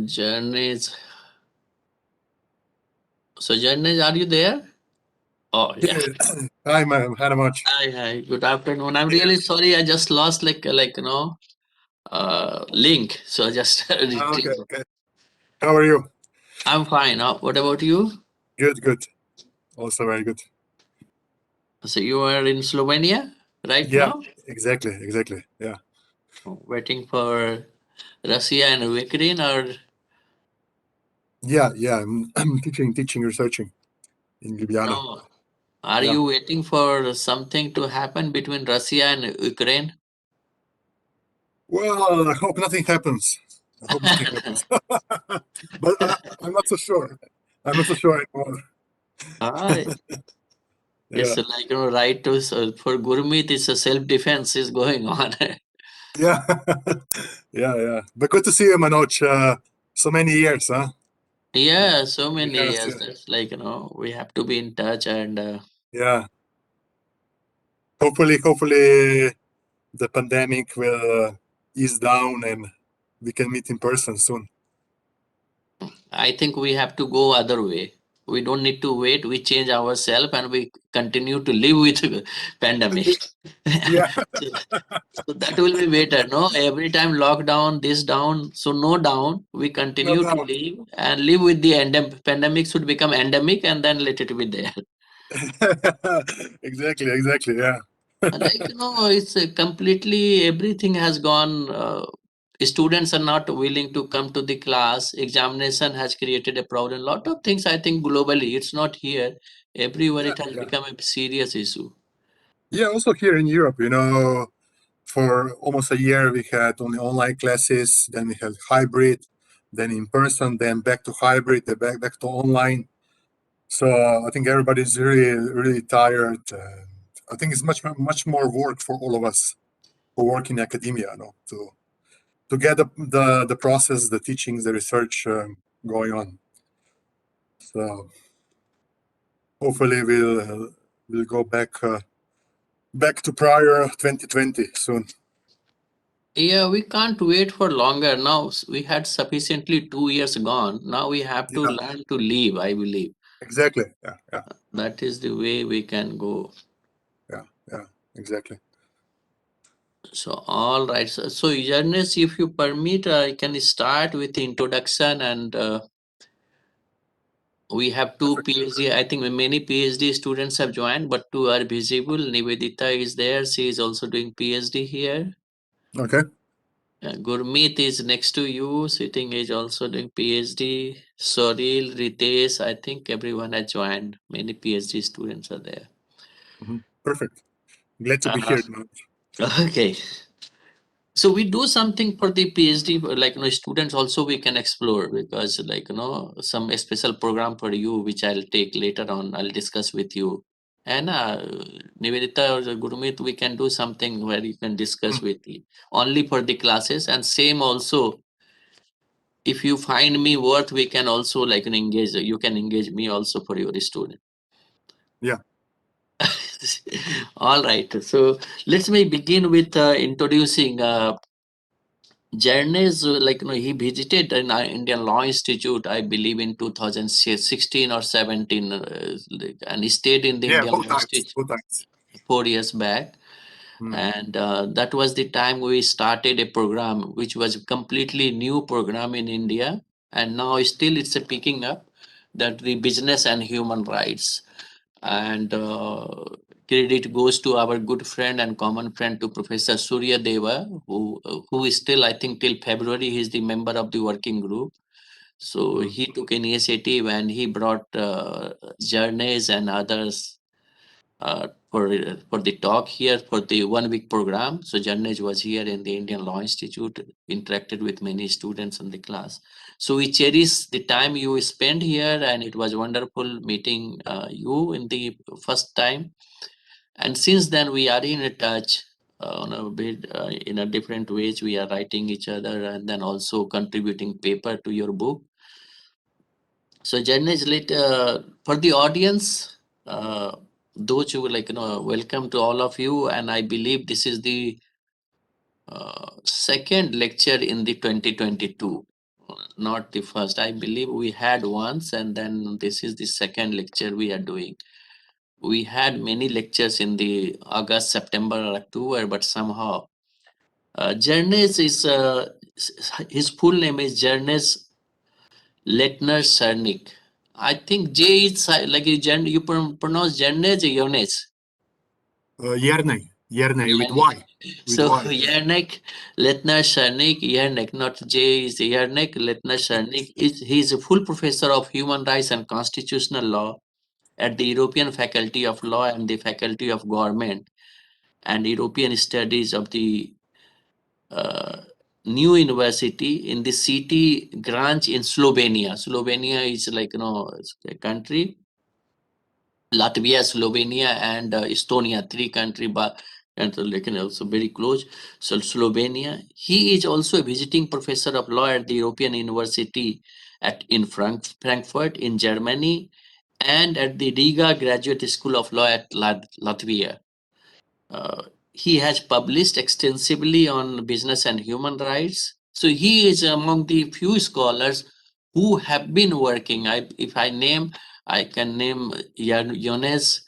Jernej. So Jernej, are you there? Oh yeah. Hi, ma'am. How much? Hi. Good afternoon. I'm really sorry. I just lost link. So I just Okay, retrieved. okay. How are you? I'm fine. What about you? Good. Also very good. So you are in Slovenia right Yeah, now, exactly. Yeah. waiting for Russia and Ukraine, or Yeah. I'm teaching, researching in Ljubljana. no? Are Yeah. you waiting for something to happen between Russia and Ukraine? Well, I hope nothing happens. But I'm not so sure. I'm not so sure anymore. Ah, Yeah. it's like right to for Gurmeet, it's a self-defense is going on. Yeah. Yeah. But good to see you, Manoj. So many years, huh? Yeah, so many Yes. years. That's we have to be in touch and Yeah. Hopefully, the pandemic will ease down and we can meet in person soon. I think we have to go other way. We don't need to wait. We change ourselves and we continue to live with pandemic. Yeah. so, so that will be better. No, every time lockdown, this down. So no down. We No continue to doubt. live and live with the pandemic should become endemic and then let it be there. Exactly. Yeah. It's completely everything has gone. Students are not willing to come to the class. Examination has created a problem. Lot of things I think globally. It's not here. Everywhere it has Yeah. become a serious issue. Yeah. Also here in Europe, for almost a year we had only online classes, then we had hybrid, then in person, then back to hybrid, then back to online. So I think everybody's really tired. I think it's much more work for all of us who work in academia, to get the process, the teachings, the research going on. So hopefully we'll go back to prior 2020 soon. Yeah, we can't wait for longer. Now we had sufficiently 2 years gone. Now we have to Yeah, learn to live, I believe. exactly. Yeah, That is the way we can go. exactly. So, all right. So Ernest, if you permit, I can start with the introduction and we have two Perfect. PhD. I think many PhD students have joined, but two are visible. Nivedita is there. She is also doing PhD here. Okay. Gurmeet is next to you, sitting is also doing PhD. Soril, Ritesh, I think everyone has joined. Many PhD students are there. Perfect. Glad to be Uh, here. okay. So we do something for the PhD, students also we can explore because some special program for you which I'll take later on. I'll discuss with you. And Nivedita or Gurmeet, we can do something where you can discuss with me only for the classes and same also. If you find me worth, we can also engage. You can engage me also for your student. Yeah. All right. So let's me begin with introducing Jernej, he visited an Indian Law Institute, I believe, in 2016 or 17, and he stayed in the Yeah, Indian both Law times. Institute Both times. 4 years back. And that was the time we started a program which was a completely new program in India. And now still it's a picking up that the business and human rights. And credit goes to our good friend and common friend to Professor Surya Deva, who is still, I think, till February, he's the member of the working group. So he took initiative and he brought Jernej and others for the talk here for the 1 week program. So Jernej was here in the Indian Law Institute, interacted with many students in the class. So we cherish the time you spent here, and it was wonderful meeting you in the first time. And since then, we are in a touch on a bit in a different ways. We are writing each other and then also contributing paper to your book. So Jernej, for the audience, those who welcome to all of you, and I believe this is the second lecture in the 2022. not the first. I believe we had once, and then this is the second lecture we are doing. We had many lectures in the August, September, or October, but somehow Jernej is his full name is Jernej Letner Cernic. I think J is like you pronounce Jernej or Jones. Jernej with Jernej. Y, with So Y. Jernek Letner Cernic, Jernek, not J is Jernek Letner Cernic. He is a full professor of human rights and constitutional law at the European Faculty of Law and the Faculty of Government and European Studies of the uh, new university in the city Kranj in Slovenia. Slovenia is like it's a country. Latvia, Slovenia, and Estonia, three country, but and like also very close. So Slovenia. He is also a visiting professor of law at the European University in Frankfurt in Germany, and at the Riga Graduate School of Law at Latvia. Uh, he has published extensively on business and human rights. So he is among the few scholars who have been working. If I name, I can name Jonas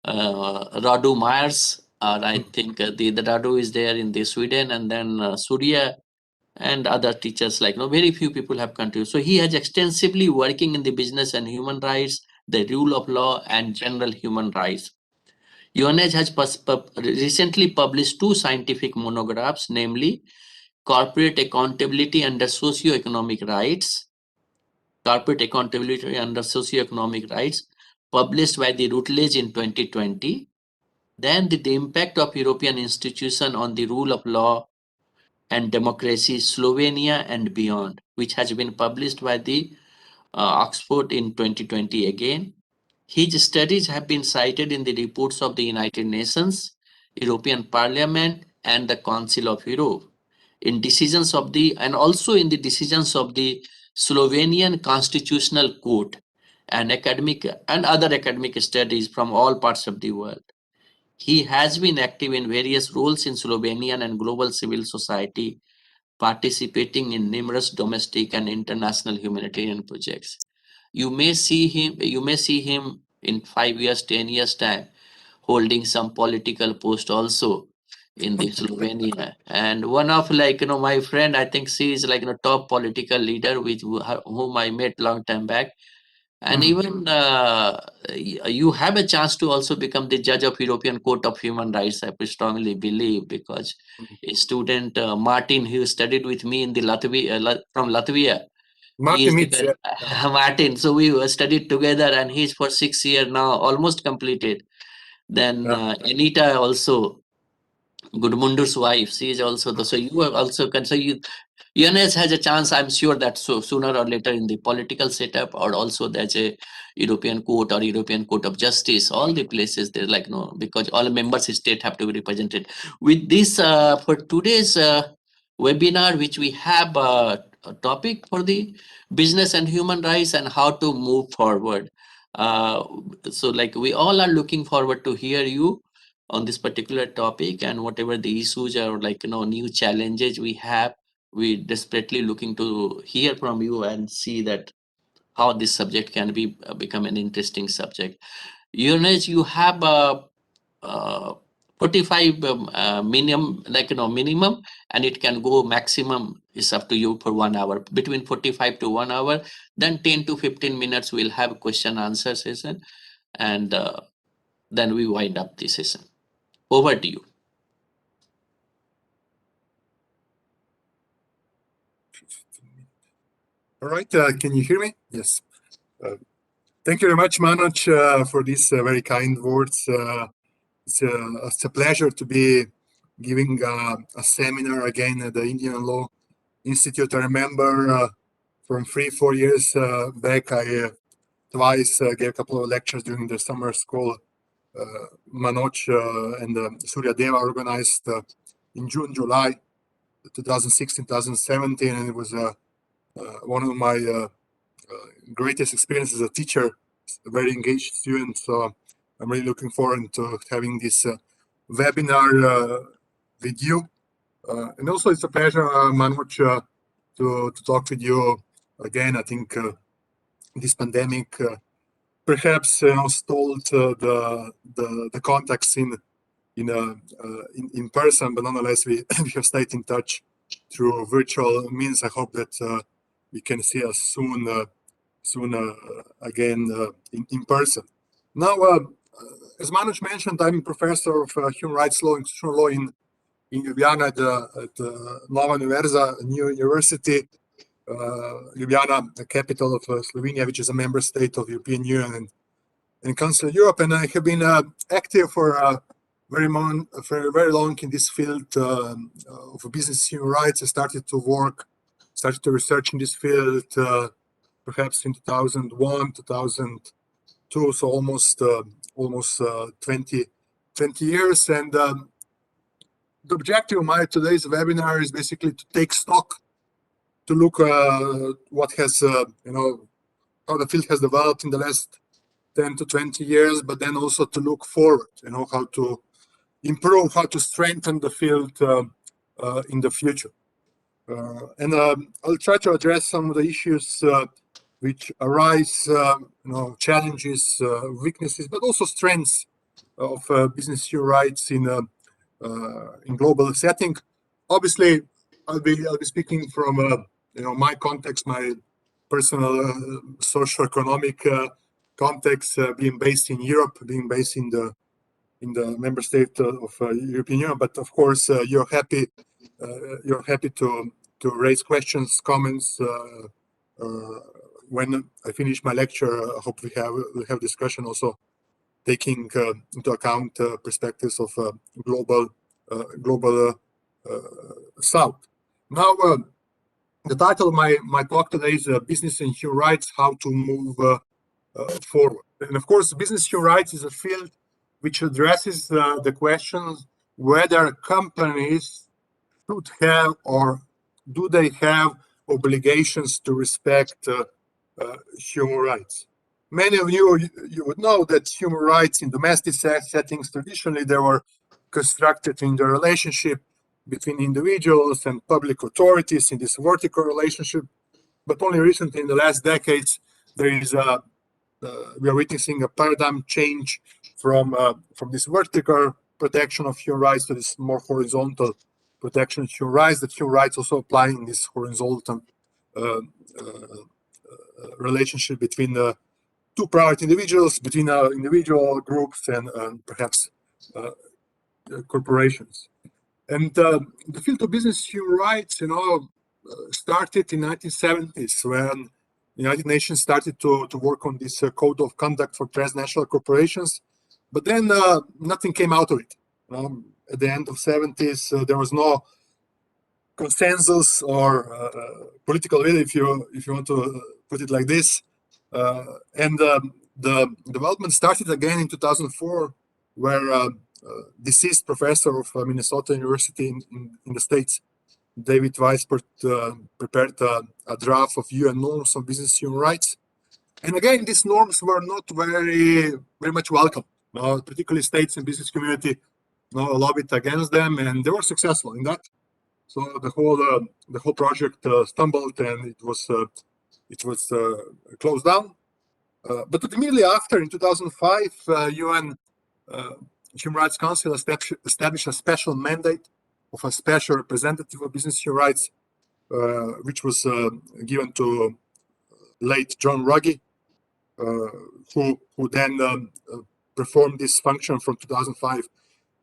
Radu Myers, or I think the Radu is there in the Sweden, and then Surya and other teachers like very few people have contributed. So he has extensively working in the business and human rights, the rule of law, and general human rights. Jernej has recently published two scientific monographs, namely Corporate Accountability Under Socioeconomic Rights, Corporate Accountability Under Socioeconomic Rights, published by the Routledge in 2020. Then the impact of European institutions on the rule of law and democracy, Slovenia and beyond, which has been published by the Oxford in 2020 again. His studies have been cited in the reports of the United Nations, European Parliament, and the Council of Europe, in decisions of the and also in the decisions of the Slovenian Constitutional Court and academic and other academic studies from all parts of the world. He has been active in various roles in Slovenian and global civil society, participating in numerous domestic and international humanitarian projects. You may see him in 5 years, 10 years time holding some political post also in the Slovenia. And one of my friend, I think she is top political leader with whom I met long time back. And even you have a chance to also become the judge of European Court of Human Rights. I strongly believe because a student Martin who studied with me in the from Latvia, he Martin is the Mitz, yeah. Martin. So we studied together, and he's for 6 years now, almost completed. Then Yeah. Anita also, Gudmundur's wife, she is also the. So you are also so you. UNS has a chance, I'm sure that so sooner or later in the political setup, or also there's a European Court or European Court of Justice. All the places they're like no, because all members state have to be represented. With this, for today's webinar, which we have a topic for the business and human rights and how to move forward. Uh, so like we all are looking forward to hear you on this particular topic, and whatever the issues or new challenges we have, we desperately looking to hear from you and see that how this subject can be become an interesting subject. Eunice, you have uh, 45 minimum, minimum, and it can go maximum is up to you for 1 hour, between 45 to 1 hour. Then 10 to 15 minutes we'll have question answer session, and then we wind up the session. Over to you. All right, can you hear me? Yes. Thank you very much, Manoj, for these very kind words. It's a pleasure to be giving a seminar again at the Indian Law Institute. I remember from 3-4 years back, I twice gave a couple of lectures during the summer school. Manoj and Surya Deva organized in June, July 2016, 2017, and it was one of my greatest experience as a teacher, a very engaged student. So I'm really looking forward to having this webinar with you. And also, it's a pleasure, Manoj, to talk with you again, I think this pandemic perhaps stalled the contacts in person, but nonetheless we we have stayed in touch through virtual means. I hope that we can see us soon again in person. Now, as Manush mentioned, I'm a professor of human rights law and constitutional law in Ljubljana at Nova Univerza, a new university. Ljubljana, the capital of Slovenia, which is a member state of European Union and Council of Europe. And I have been active for very long in this field of business human rights. I started to research in this field perhaps in 2001, 2002, so almost 20 years. And the objective of my today's webinar is basically to take stock, to look what has, how the field has developed in the last 10 to 20 years, but then also to look forward, how to improve, how to strengthen the field in the future. And I'll try to address some of the issues which arise, challenges, weaknesses, but also strengths of business human rights in global setting. Obviously, I'll be speaking from my context, my personal socio-economic context, being based in Europe, being based in the member state of European Union. But of course, you're happy to raise questions, comments when I finish my lecture. I hope we'll have discussion also taking into account perspectives of global South. Now, the title of my talk today is Business and Human Rights, How to Move Forward. And of course, business human rights is a field which addresses the question whether companies should have or do they have obligations to respect human rights. Many of you would know that human rights in domestic settings, traditionally they were constructed in the relationship between individuals and public authorities in this vertical relationship. But only recently, in the last decades, we are witnessing a paradigm change from this vertical protection of human rights to this more horizontal protection of human rights, that human rights also apply in this horizontal relationship between two private individuals, between individual groups and perhaps corporations. And the field of business human rights, started in 1970s when the United Nations started to work on this code of conduct for transnational corporations. But then nothing came out of it. At the end of 70s, there was no consensus or political will, if you want to put it like this. And the development started again in 2004, where deceased professor of Minnesota University in the States, David Weiss, prepared a draft of UN norms on business human rights. And again, these norms were not very much welcome. Particularly states and business community lobbied against them, and they were successful in that. So the whole project stumbled, and it was closed down. But immediately after, in 2005, UN Human Rights Council established a special mandate of a special representative of business human rights, which was given to late John Ruggie, who then performed this function from 2005 to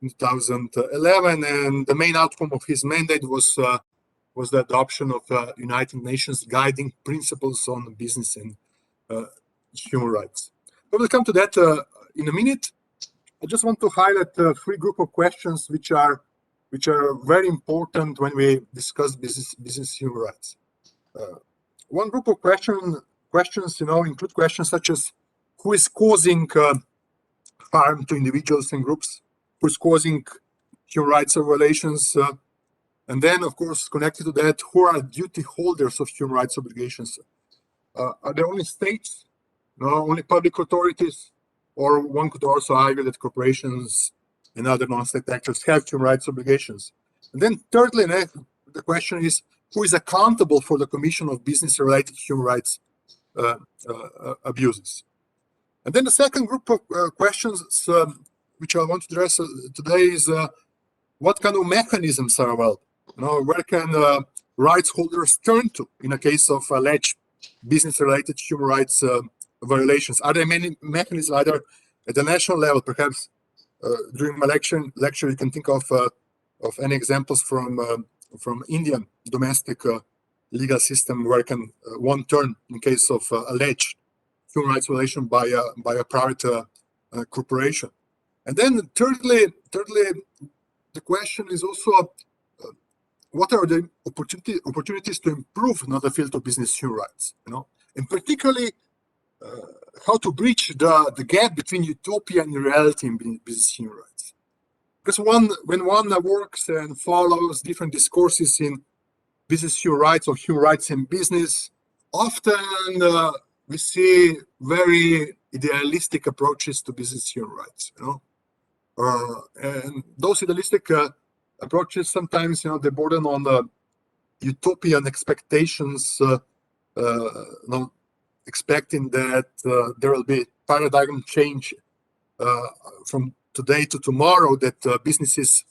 2011. And the main outcome of his mandate was the adoption of United Nations guiding principles on business and human rights. We will come to that in a minute. I just want to highlight three group of questions which are very important when we discuss business human rights. One group of questions, include questions such as who is causing harm to individuals and groups, who is causing human rights violations, and then, of course, connected to that, who are duty holders of human rights obligations? Are there only states, only public authorities, or one could also argue that corporations and other non-state actors have human rights obligations? And then thirdly, the question is, who is accountable for the commission of business-related human rights abuses. And then the second group of questions which I want to address today is what kind of mechanisms are available? Where can rights holders turn to in a case of alleged business-related human rights violations? Are there many mechanisms either at the national level? Perhaps during my lecture, you can think of any examples from Indian domestic legal system where can one turn in case of alleged human rights violation by a private corporation. And then thirdly, the question is also what are the opportunities to improve the field of business human rights, and particularly how to bridge the gap between utopia and reality in business human rights. Because when one works and follows different discourses in business human rights or human rights in business, often we see very idealistic approaches to business human rights, and those idealistic approaches sometimes, they burden on the utopian expectations, expecting that there will be paradigm change from today to tomorrow, that businesses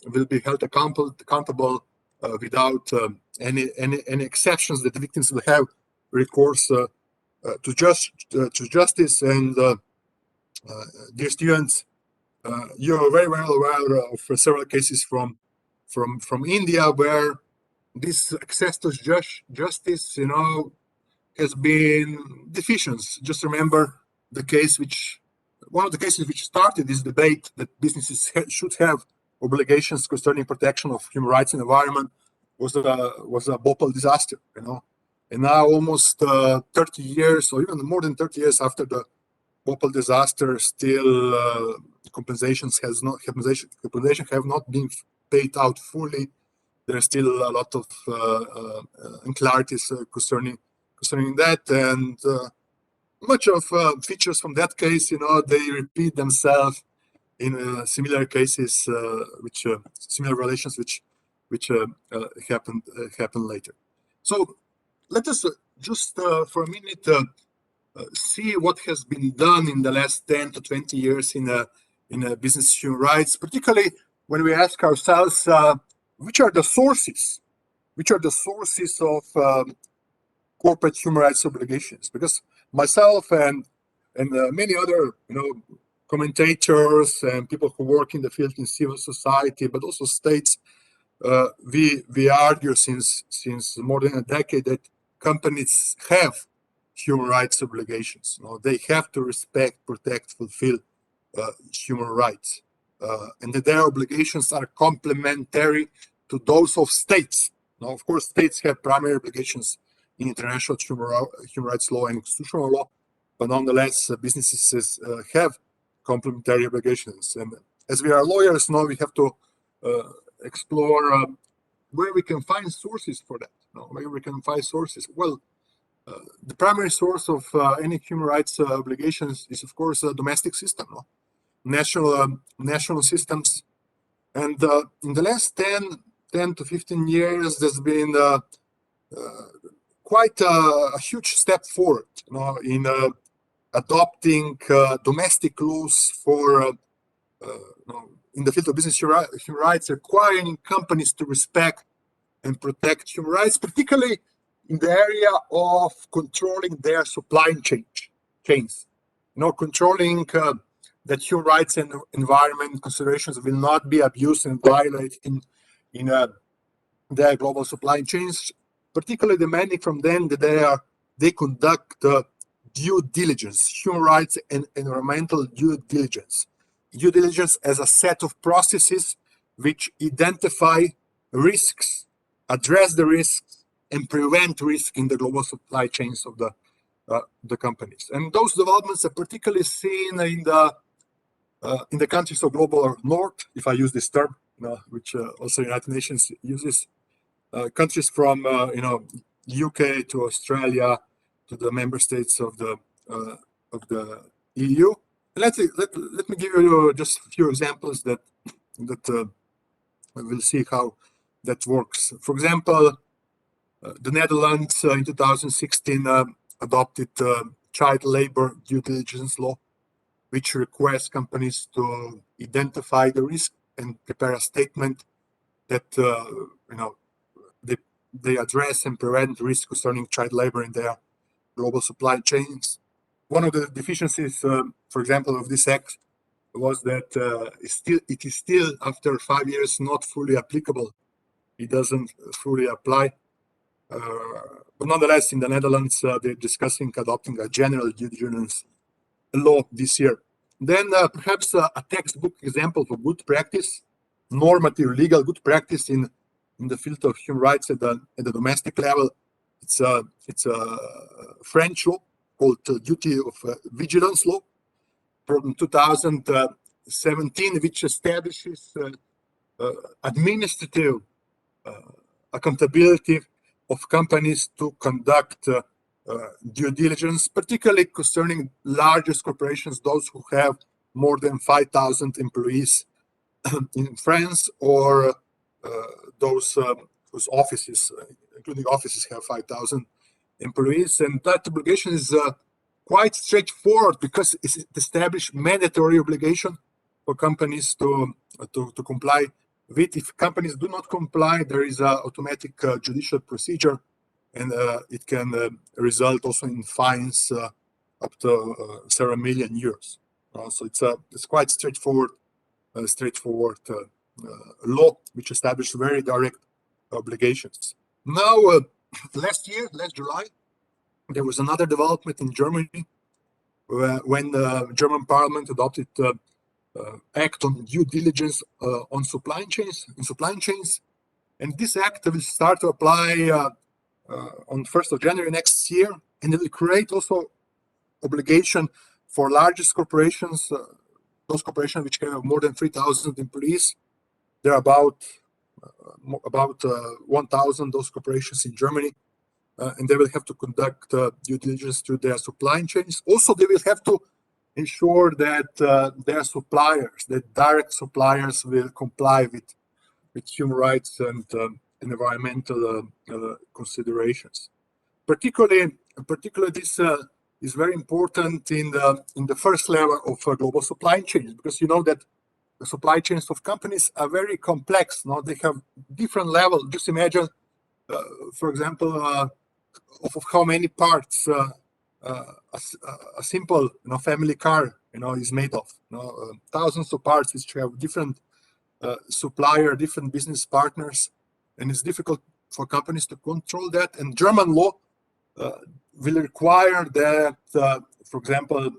will be held accountable without any exceptions, that the victims will have recourse to justice. And dear students, you're very well aware of several cases from India where this access to justice, has been deficient. Just remember one of the cases which started this debate that businesses should have obligations concerning protection of human rights and environment was a Bhopal disaster, and now almost 30 years or even more than 30 years after the Bhopal disaster, still compensation have not been paid out fully. There's still a lot of unclarities concerning that, and much of features from that case, they repeat themselves in similar cases, similar relations which happen later. So let us just for a minute see what has been done in the last 10 to 20 years in business human rights, particularly when we ask ourselves which are the sources of corporate human rights obligations. Because myself and many other commentators and people who work in the field in civil society, but also states, we argue since more than a decade that companies have human rights obligations. They have to respect, protect, fulfill human rights, and that their obligations are complementary to those of states. Now, of course, states have primary obligations in international human rights law and constitutional law, but nonetheless, businesses have complementary obligations. And as we are lawyers now, we have to explore where we can find sources for that. Where we can find sources. Well, the primary source of any human rights obligations is, of course, a domestic system, national systems. And in the last 10 to 15 years, there's been quite a huge step forward, in adopting domestic laws for, in the field of business human rights, requiring companies to respect and protect human rights, particularly in the area of controlling their supply chains, controlling that human rights and environment considerations will not be abused and violated in their global supply chains, particularly demanding from them that they conduct due diligence, human rights and environmental due diligence as a set of processes which identify risks, address the risks, and prevent risk in the global supply chains of the companies. And those developments are particularly seen in the countries of global north, if I use this term, which also United Nations uses, countries from UK to Australia to the member states of the EU. Let me give you just a few examples that we'll see how that works. For example, the Netherlands in 2016 adopted child labor due diligence law, which requires companies to identify the risk and prepare a statement that they address and prevent risk concerning child labor in their global supply chains. One of the deficiencies, for example, of this act was that it is still after 5 years not fully applicable. It doesn't fully apply. But nonetheless, in the Netherlands, they're discussing adopting a general due diligence law this year. Then perhaps a textbook example of good practice, normative legal good practice in the field of human rights at the domestic level. It's a French law called Duty of Vigilance Law from 2017, which establishes administrative accountability of companies to conduct due diligence, particularly concerning largest corporations, those who have more than 5,000 employees in France, or those whose offices, including offices, have 5,000 employees. And that obligation is quite straightforward because it's established mandatory obligation for companies to comply with. If companies do not comply, there is an automatic judicial procedure, and it can result also in fines up to several million euros. So it's quite straightforward law, which established very direct obligations. Now, last July, there was another development in Germany when the German Parliament adopted act on due diligence on supply chains, and this act will start to apply on 1st of January next year, and it will create also obligation for largest corporations, those corporations which have more than 3,000 employees. There are about 1,000 those corporations in Germany, and they will have to conduct due diligence to their supply chains. Also, they will have to ensure that their suppliers, the direct suppliers, will comply with human rights and environmental considerations. Particularly, this is very important in the first level of global supply chains, because you know that the supply chains of companies are very complex. Now they have different levels. Just imagine, for example, of how many parts a simple family car is made of. Thousands of parts which have different supplier, different business partners, and it's difficult for companies to control that. And German law will require that, for example,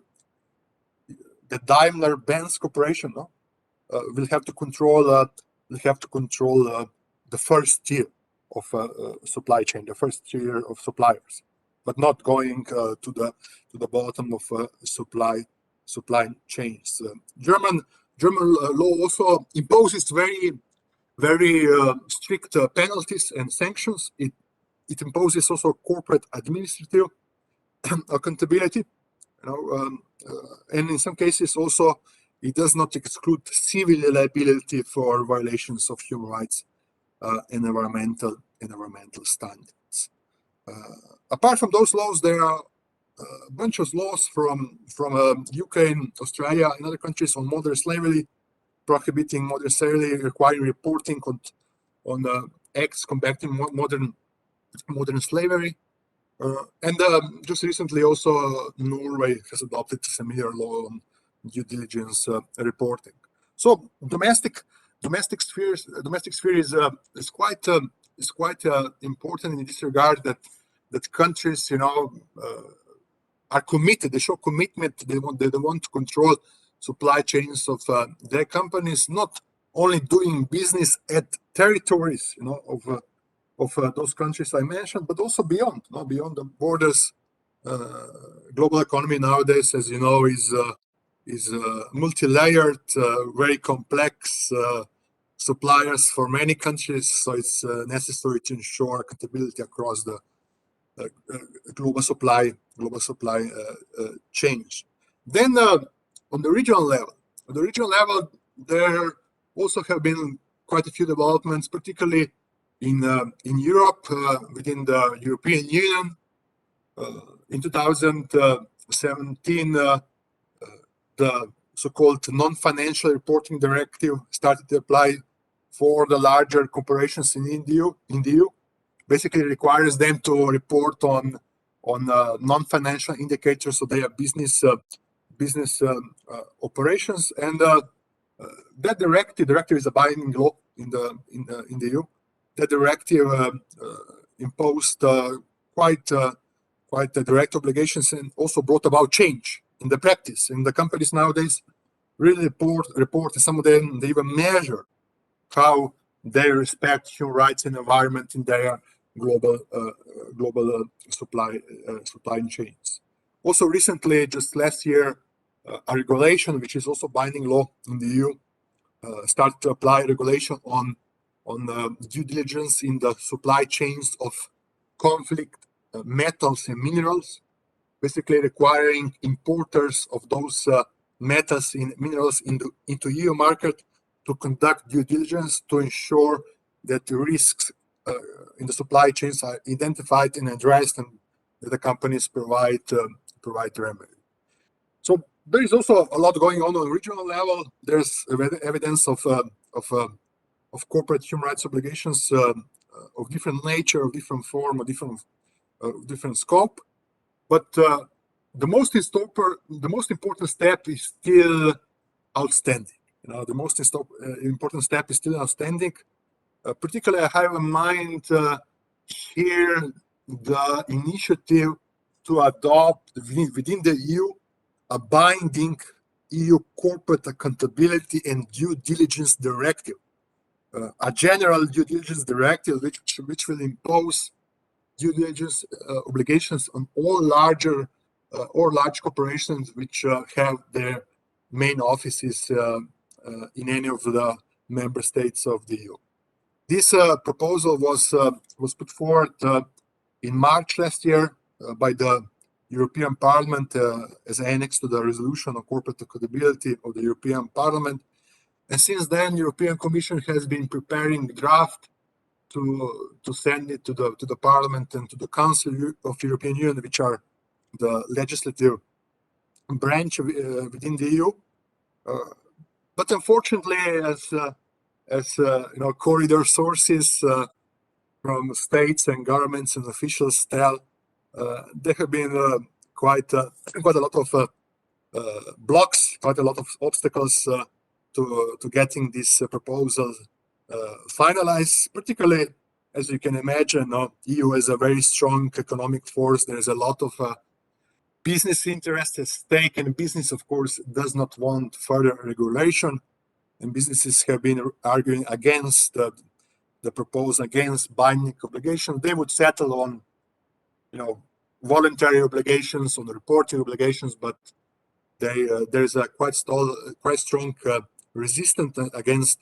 the Daimler-Benz Corporation will have to control the first tier of supply chain, the first tier of suppliers, but not going to the bottom of supply chains. German law also imposes very strict penalties and sanctions. It imposes also corporate administrative accountability, and in some cases also it does not exclude civil liability for violations of human rights and environmental standards. Apart from those laws, there are a bunch of laws from UK and Australia and other countries on modern slavery, prohibiting modern slavery, requiring reporting on acts combating modern slavery. And just recently also Norway has adopted a similar law on due diligence reporting. So domestic sphere is quite important in this regard, that countries are committed. They show commitment. They want to control supply chains of their companies, not only doing business at territories of those countries I mentioned, but also beyond the borders. Global economy nowadays, as you know, is multi-layered, very complex suppliers for many countries. So it's necessary to ensure accountability across the global supply chains. Then on the regional level, there also have been quite a few developments, particularly in Europe, within the European Union, in 2017, the so-called non-financial reporting directive started to apply for the larger corporations in the EU. Basically requires them to report on non-financial indicators of their business operations, and that directive is a binding law in the EU. That directive imposed quite direct obligations, and also brought about change in the practice. And the companies nowadays really report, and some of them they even measure how they respect human rights and environment in their global supply chains. Also recently, just last year, a regulation which is also binding law in the EU started to apply regulation on due diligence in the supply chains of conflict metals and minerals, basically requiring importers of those metals and minerals into EU market to conduct due diligence to ensure that the risks in the supply chains are identified and addressed, and that the companies provide remedy. So there is also a lot going on regional level. There's evidence of corporate human rights obligations of different nature, of different form, of different scope. But the most important step is still outstanding. The most important step is still outstanding. Particularly, I have in mind here the initiative to adopt within the EU a binding EU corporate accountability and due diligence directive, a general due diligence directive which will impose due diligence obligations on all large corporations which have their main offices in any of the member states of the EU. This proposal was put forward in March last year by the European Parliament as an annex to the resolution on corporate accountability of the European Parliament. And since then, European Commission has been preparing draft to send it to the Parliament and to the Council of the European Union, which are the legislative branch within the EU. But unfortunately, as corridor sources from states and governments and officials tell, there have been quite a lot of blocks, quite a lot of obstacles to getting this proposal finalized. Particularly, as you can imagine, EU is a very strong economic force. There is a lot of business interest at stake, and business, of course, does not want further regulation. And businesses have been arguing against the proposal, against binding obligations. They would settle on, voluntary obligations, on reporting obligations, but there's a quite strong resistance against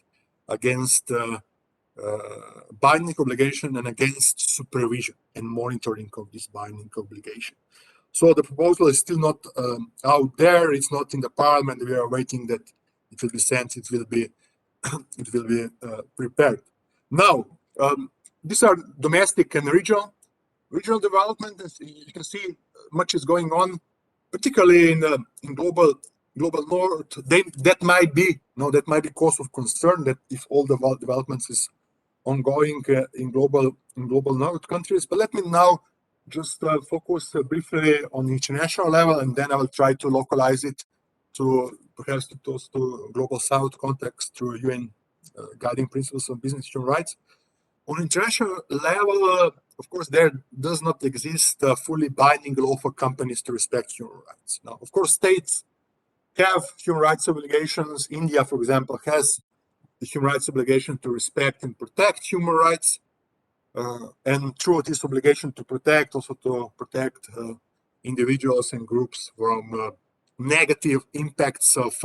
binding obligation and against supervision and monitoring of this binding obligation. So the proposal is still not out there. It's not in the Parliament. We are waiting that it will be sent. It will be prepared. Now, these are domestic and regional development. As you can see, much is going on, particularly in global north. That might be cause of concern, that if all the developments is ongoing in global north countries. But let me now just focus briefly on international level, and then I will try to localize it to perhaps to global south context through UN guiding principles of business human rights. On international level, of course, there does not exist a fully binding law for companies to respect human rights. Now, of course, states have human rights obligations. India, for example, has the human rights obligation to respect and protect human rights. And through this obligation to protect, also to protect individuals and groups from negative impacts of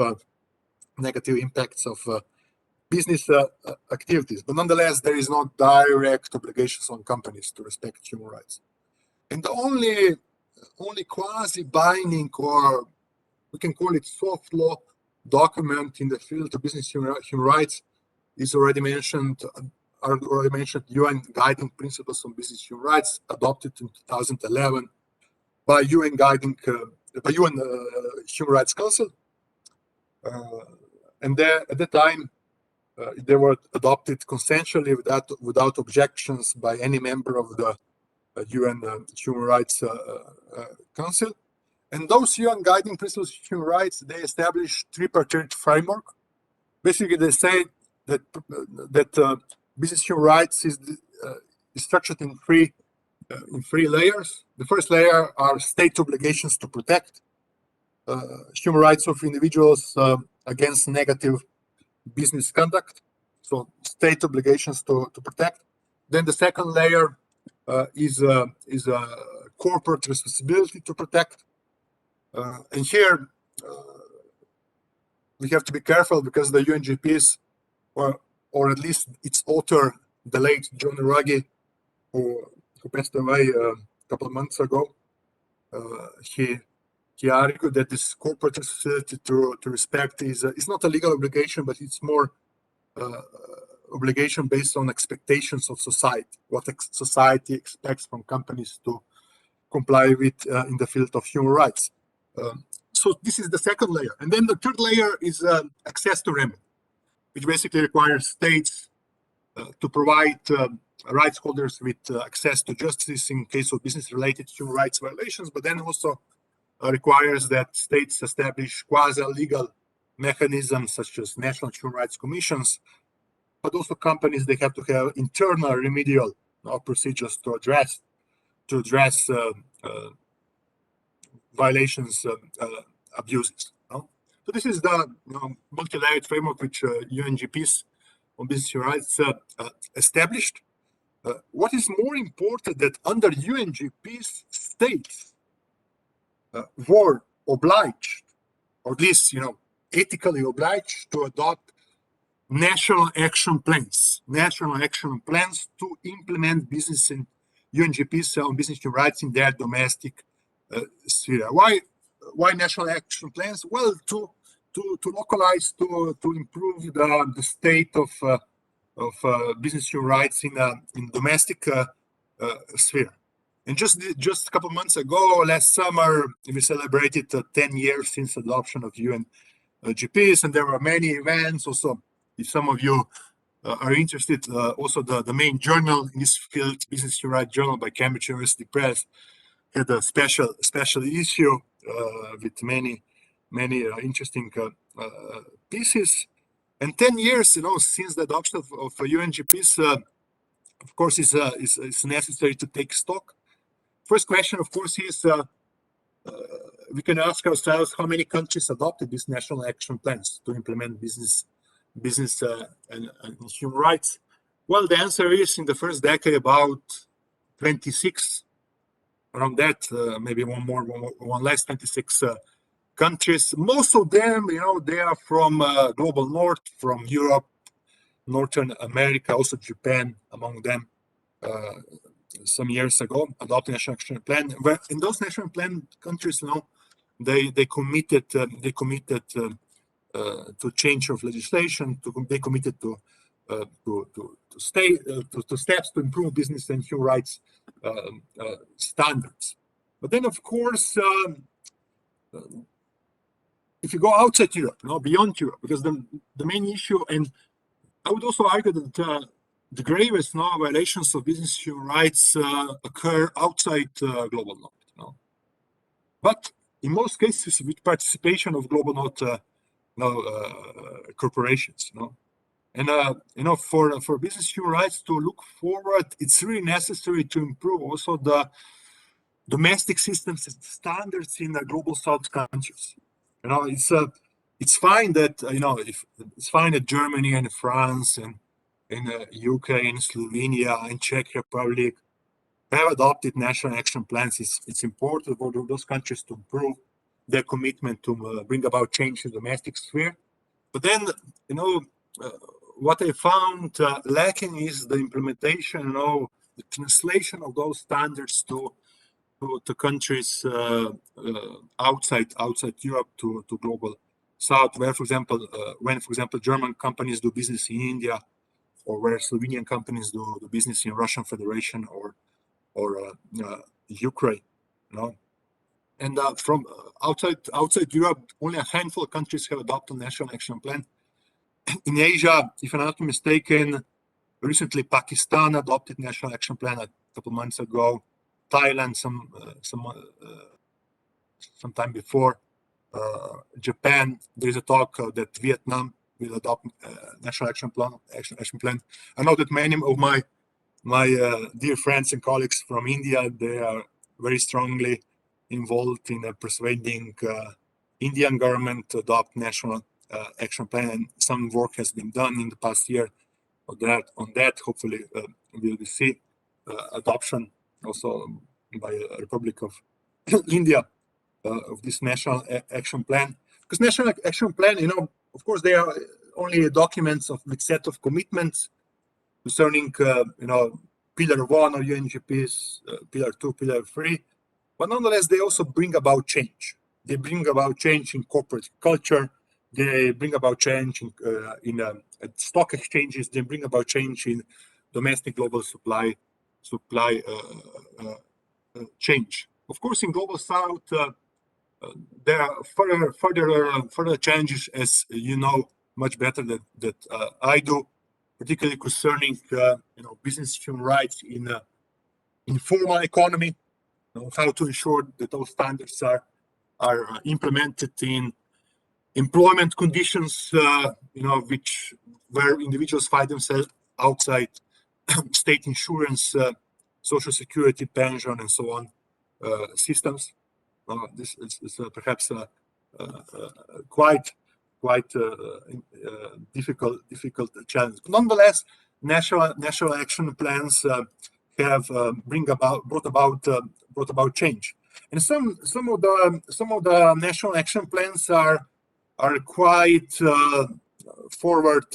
business activities. But nonetheless, there is no direct obligations on companies to respect human rights. And the only quasi-binding, or we can call it soft law, document in the field of business human rights is already mentioned already mentioned UN Guiding Principles on Business Human Rights, adopted in 2011 by UN Human Rights Council, and there at the time they were adopted consensually without objections by any member of the UN Human Rights Council. And those UN Guiding Principles of Human Rights, they establish tripartite framework. Basically, they say that business human rights is structured in three layers. The first layer are state obligations to protect human rights of individuals against negative business conduct. So state obligations to protect. Then the second layer is corporate responsibility to protect. And here we have to be careful because the UNGPs, or at least its author, the late John Ruggie, who passed away a couple of months ago, he argued that this corporate responsibility to respect is not a legal obligation, but it's more obligation based on expectations of society, what society expects from companies to comply with in the field of human rights. So this is the second layer. And then the third layer is access to remedy, which basically requires states to provide rights holders with access to justice in case of business-related human rights violations, but then also requires that states establish quasi-legal mechanisms such as national human rights commissions, but also companies, they have to have internal remedial procedures to address violations, abuses. So this is the multi-layered framework which UNGPs on business human rights established. What is more important that under UNGPs, states were obliged, or at least ethically obliged, to adopt national action plans to implement business and UNGPs on business human rights in their domestic sphere. Why national action plans? Well, to localize, to improve the state of business human rights in domestic sphere. And just a couple of months ago, last summer, we celebrated 10 years since adoption of UNGPs, and there were many events. Also, if some of you are interested, also the main journal in this field, Business Human Rights Journal by Cambridge University Press, had a special issue with many interesting pieces. And 10 years, since the adoption of UNGPs, of course, is necessary to take stock. First question, of course, is we can ask ourselves how many countries adopted these national action plans to implement business and human rights. Well, the answer is in the first decade about 26. Around that, maybe one less, 26 countries. Most of them, they are from global north, from Europe, Northern America, also Japan among them. Some years ago, adopted national action plan. Where in those national plan countries, they committed to change of legislation. They committed to steps to improve business and human rights standards. But then, of course, if you go outside Europe, beyond Europe, because the main issue, and I would also argue that the gravest violations of business human rights occur outside global north. But in most cases, with participation of global north corporations. And for business human rights to look forward, it's really necessary to improve also the domestic systems and standards in the global south countries. It's fine that it's fine that Germany and France and UK and Slovenia and Czech Republic have adopted national action plans. It's important for those countries to improve their commitment to bring about change in the domestic sphere. But then, what I found lacking is the implementation, the translation of those standards to countries outside Europe, to global south, where, for example, when German companies do business in India, or where Slovenian companies do business in Russian Federation or Ukraine. And from outside Europe, only a handful of countries have adopted national action plan. In Asia, if I'm not mistaken, recently Pakistan adopted national action plan a couple months ago. Thailand some time before. Japan, there is a talk that Vietnam will adopt national action plan. I know that many of my dear friends and colleagues from India, they are very strongly involved in persuading Indian government to adopt national action plan, and some work has been done in the past year on that. Hopefully, we will see adoption also by Republic of India of this national action plan. Because national action plan, of course, they are only documents with set of commitments concerning, pillar 1 or UNGP's, pillar 2, pillar 3. But nonetheless, they also bring about change. They bring about change in corporate culture. They bring about change in stock exchanges. They bring about change in domestic global supply change. Of course, in global south, there are further changes, as you know much better that I do, particularly concerning business human rights in informal economy. How to ensure that those standards are implemented in employment conditions, where individuals find themselves outside state insurance, social security, pension, and so on systems. This is perhaps quite difficult challenge. But nonetheless, national action plans have brought about change, and some of the national action plans are quite forward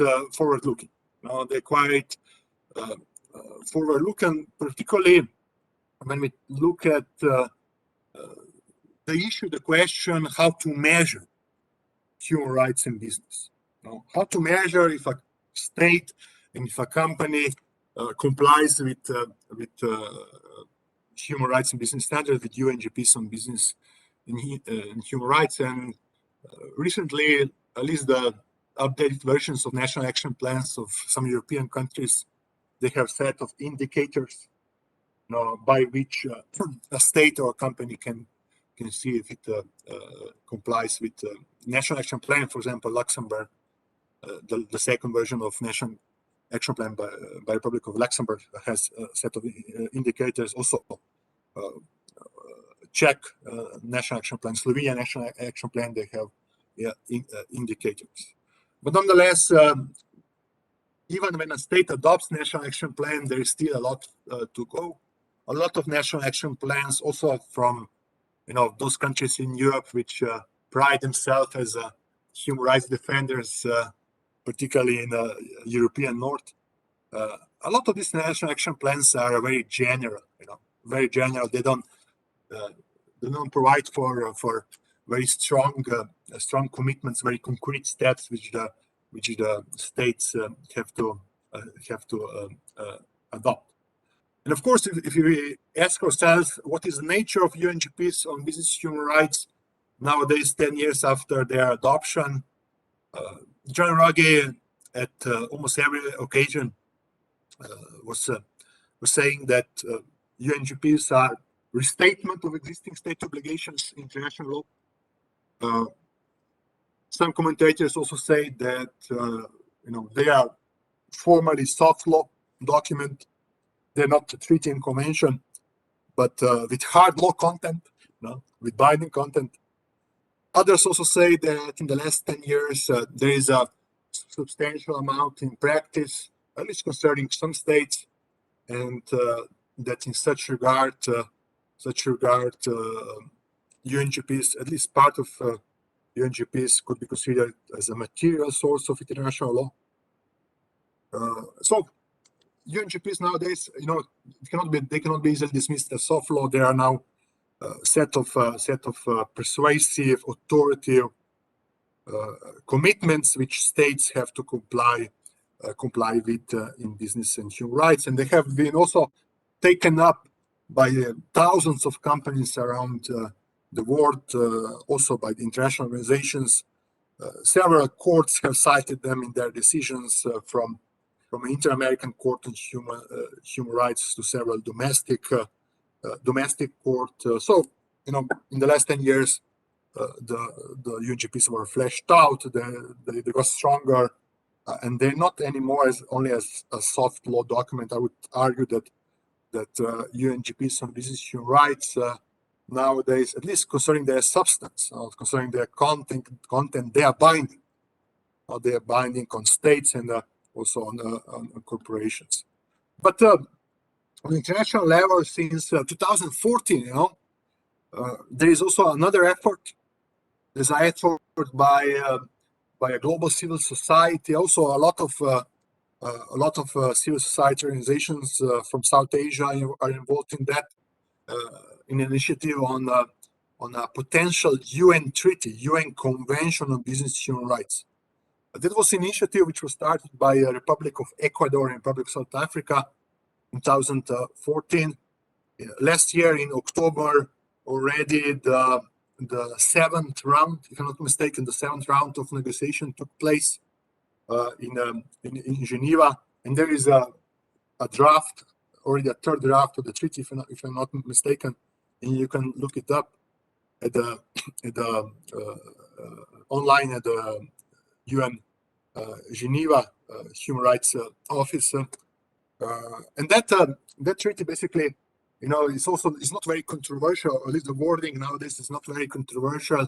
looking. They're quite forward looking, particularly when we look at the question how to measure human rights in business. How to measure if a state and if a company complies with human rights and business standards, with UNGPs on business in human rights. And recently, at least the updated versions of national action plans of some European countries, they have set of indicators by which a state or a company can see if it complies with national action plan. For example, Luxembourg, the second version of national action plan by Republic of Luxembourg has a set of indicators. Also, Czech national action plan, Slovenia national action plan, they have indicators. But nonetheless, even when a state adopts national action plan, there is still a lot to go. A lot of national action plans, also from those countries in Europe which pride themselves as human rights defenders, particularly in the European North. A lot of these national action plans are very general. Very general. They don't provide for very strong commitments, very concrete steps which the states have to adopt. And of course, if we ask ourselves what is the nature of UNGPs on business human rights nowadays, 10 years after their adoption, Jernej at almost every occasion was saying that UNGPs are restatement of existing state obligations in international law. Some commentators also say that they are formally soft law document. They're not a treaty and convention, but with hard law content, with binding content. Others also say that in the last 10 years, there is a substantial amount in practice, at least concerning some states, and that in such regard, UNGPs, at least part of UNGPs, could be considered as a material source of international law. So UNGPs nowadays, they cannot be easily dismissed as soft law. There are now set of persuasive, authoritative commitments which states have to comply comply with in business and human rights. And they have been also taken up by thousands of companies around the world, also by the international organizations. Several courts have cited them in their decisions, from Inter-American Court on Human Rights to several domestic court. So, in the last 10 years, the UNGPs were fleshed out. They got stronger, and they're not anymore only as a soft law document. I would argue that UNGPs on business human rights nowadays, at least concerning their substance, concerning their content, they are binding. They are binding on states and also on corporations. But on international level, since 2014, there is also another effort. There's an effort by a global civil society. Also, a lot of civil society organizations from South Asia are involved in that, in an initiative on a potential UN treaty, UN Convention on Business Human Rights. That was an initiative which was started by the Republic of Ecuador and Republic of South Africa in 2014. Last year in October, already the seventh round, if I'm not mistaken, the seventh round of negotiation took place in Geneva, and there is a draft, already a third draft of the treaty, if I'm not mistaken, and you can look it up at the online at the UN Geneva Human Rights Office, and that treaty basically, it's not very controversial. At least the wording nowadays is not very controversial,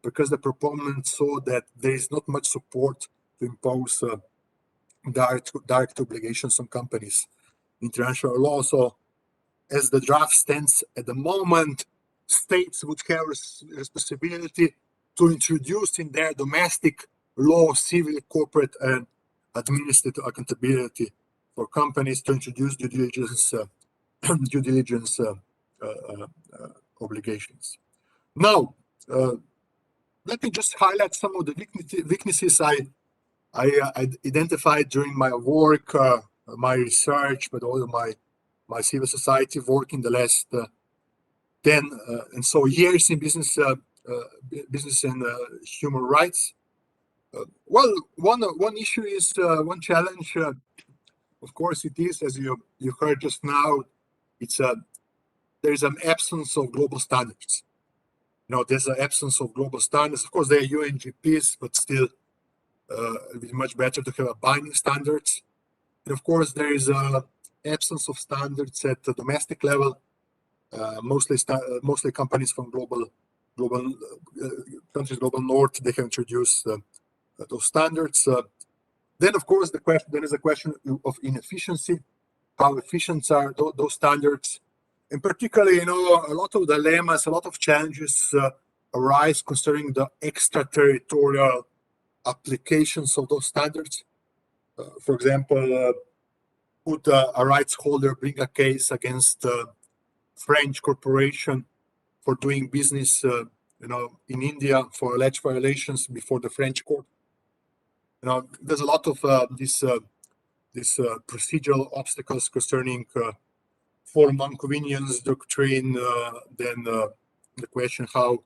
because the proponents saw that there is not much support to impose direct obligations on companies, international law. So, as the draft stands at the moment, states would have responsibility to introduce in their domestic law, civil, corporate, and administrative accountability for companies, to introduce due diligence obligations. Now, let me just highlight some of the weaknesses I identified during my work, my research, but also my civil society work in the last 10 and so years in business and human rights. Well, one issue is one challenge. Of course, it is, as you heard just now, there is an absence of global standards. There's an absence of global standards. Of course, there are UNGPs, but still, it would be much better to have a binding standards. And of course, there is an absence of standards at the domestic level. Mostly companies from global countries, global north, they have introduced those standards. Then, of course, there is a question of inefficiency. How efficient are those standards? And particularly, a lot of dilemmas, a lot of challenges arise concerning the extraterritorial applications of those standards. For example, could a rights holder bring a case against a French corporation for doing business, in India for alleged violations before the French court? There's a lot of these procedural obstacles concerning foreign non-convenience doctrine. Then the question how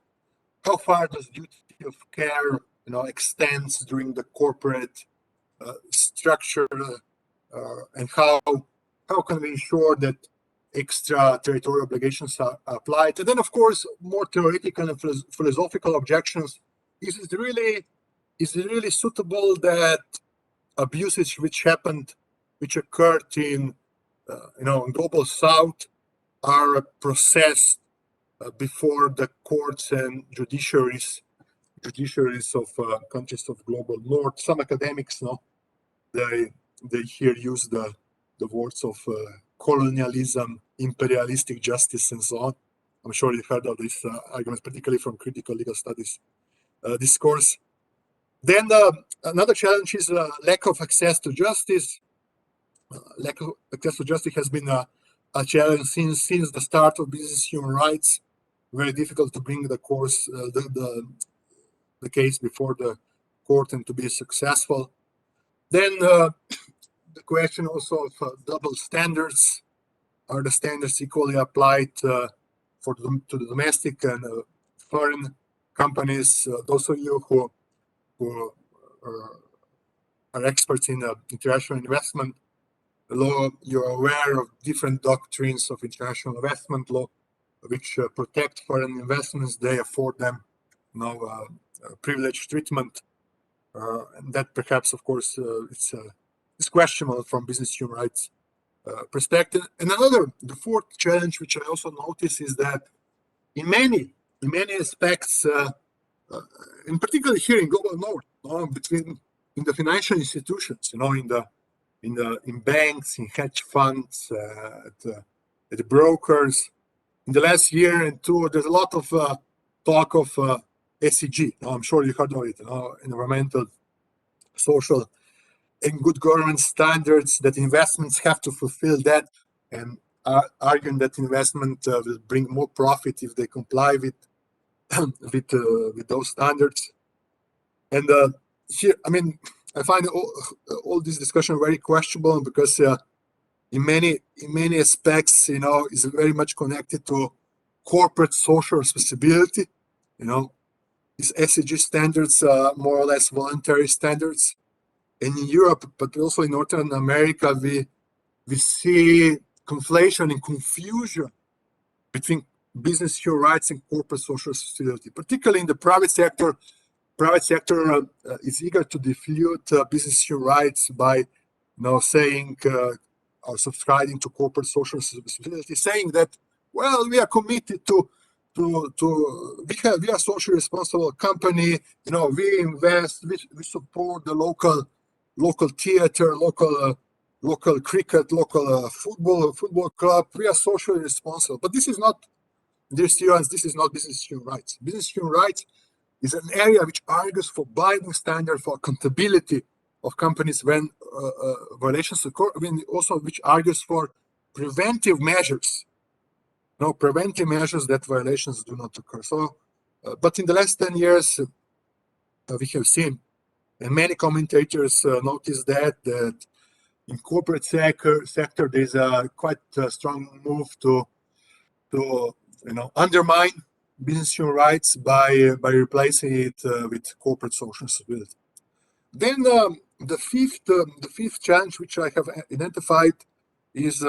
far does duty of care extends during the corporate structure, and how can we ensure that extraterritorial obligations are applied? And then, of course, more theoretical and philosophical objections: is it really suitable that abuses which occurred in global south are processed before the courts and judiciaries of countries of global north? Some academics, they here use the words of colonialism, imperialistic justice, and so on. I'm sure you've heard of these arguments, particularly from critical legal studies discourse. Then another challenge is lack of access to justice. Lack of access to justice has been a challenge since the start of business human rights. Very difficult to bring the case before the court and to be successful. Then the question also of double standards. Are the standards equally applied to the domestic and foreign companies? Those of you who are experts in international investment law, you're aware of different doctrines of international investment law, which protect foreign investments. They afford them privileged treatment, and that perhaps, of course, it's questionable from business human rights perspective. And the fourth challenge, which I also notice, is that in many aspects, in particular here in global north, in the financial institutions, in banks, in hedge funds, at the brokers, in the last year and two, there's a lot of talk of SEG. I'm sure you heard of it, environmental, social, and good governance standards, that investments have to fulfill that, and arguing that investment will bring more profit if they comply with with those standards. And here, I find all this discussion very questionable, because in many aspects, is very much connected to corporate social responsibility. These SEG standards are more or less voluntary standards. And in Europe, but also in North America, we see conflation and confusion between business human rights and corporate social responsibility, particularly in the private sector. Private sector is eager to dilute business human rights by saying or subscribing to corporate social responsibility, saying that, well, we are committed to we are a socially responsible company. We invest, we support the local theater, local cricket, local football club. We are socially responsible. But this is not, dear students, this is not business human rights. Business human rights is an area which argues for binding standard for accountability of companies when violations occur. Also which argues for preventive measures. Preventive measures that violations do not occur. So, but in the last 10 years, we have seen, and many commentators notice that in corporate sector there is a quite strong move to undermine business human rights by replacing it with corporate social responsibility. Then the fifth challenge which I have identified is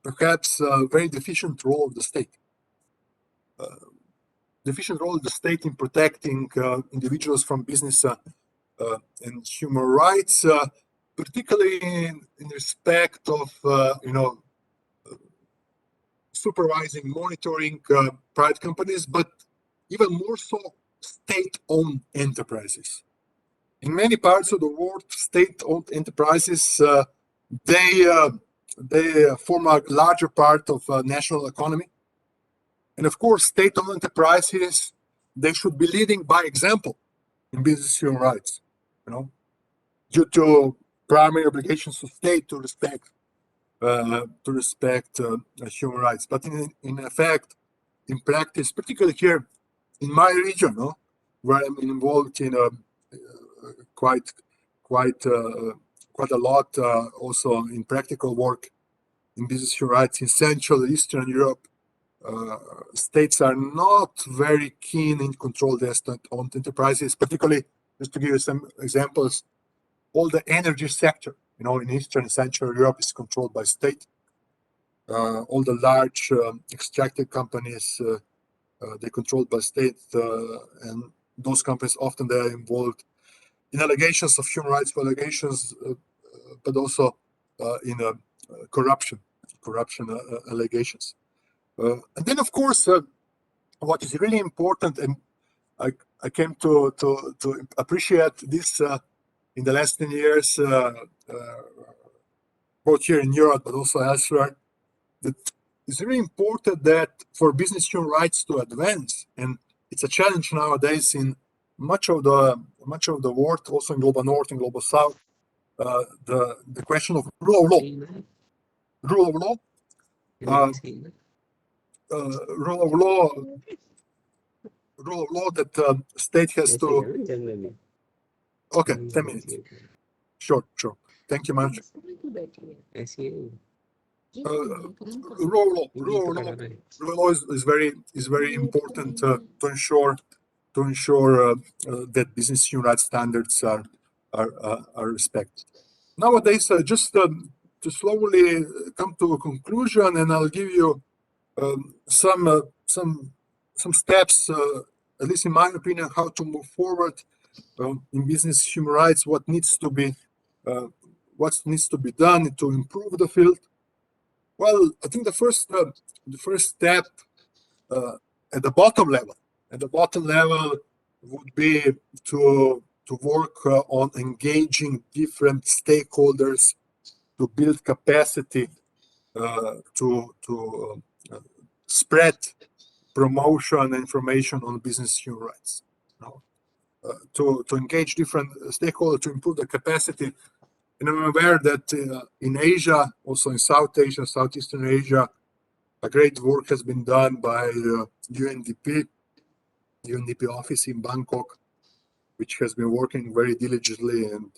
perhaps a very deficient role of the state. Deficient role of the state in protecting individuals from business and human rights, particularly in respect of supervising, monitoring private companies, but even more so state-owned enterprises. In many parts of the world, state-owned enterprises they form a larger part of national economy. And of course, state-owned enterprises, they should be leading by example in business human rights, due to primary obligations of state to respect human rights. But in effect, in practice, particularly here in my region, where I'm involved in quite a lot, also in practical work in business human rights in Central and Eastern Europe, states are not very keen in control their state-owned enterprises. Particularly, just to give you some examples, all the energy sector, in Eastern and Central Europe is controlled by state. All the large extractive companies, they're controlled by state, and those companies often they are involved in allegations of human rights violations, but also in corruption allegations. And then, of course, what is really important, and I came to appreciate this in the last 10 years, both here in Europe but also elsewhere, that it's really important that for business human rights to advance, and it's a challenge nowadays in much of the world, also in global north and global south, the question of rule of law. Rule of law. Rule of law that state has to. Okay, 10 minutes. Sure. Thank you much. Rule law is very important to ensure that business human rights standards are respected. Nowadays, just to slowly come to a conclusion, and I'll give you some steps, at least in my opinion, how to move forward in business human rights. What needs to be done to improve the field? Well, I think the first step at the bottom level would be to work on engaging different stakeholders to build capacity to spread promotion information on business human rights. To engage different stakeholders to improve the capacity. And I'm aware that in Asia, also in South Asia, Southeastern Asia, a great work has been done by UNDP office in Bangkok, which has been working very diligently, and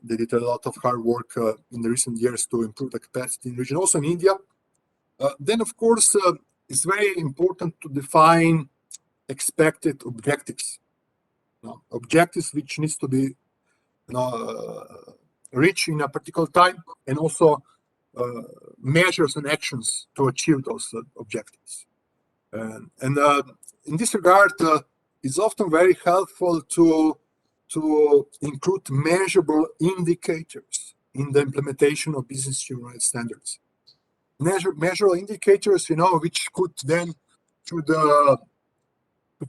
they did a lot of hard work in the recent years to improve the capacity in the region. Also in India. Then, of course, it's very important to define expected objectives. Objectives which needs to be reached in a particular time, and also measures and actions to achieve those objectives. And in this regard, it's often very helpful to include measurable indicators in the implementation of business human rights standards. Measurable indicators, which could then, through the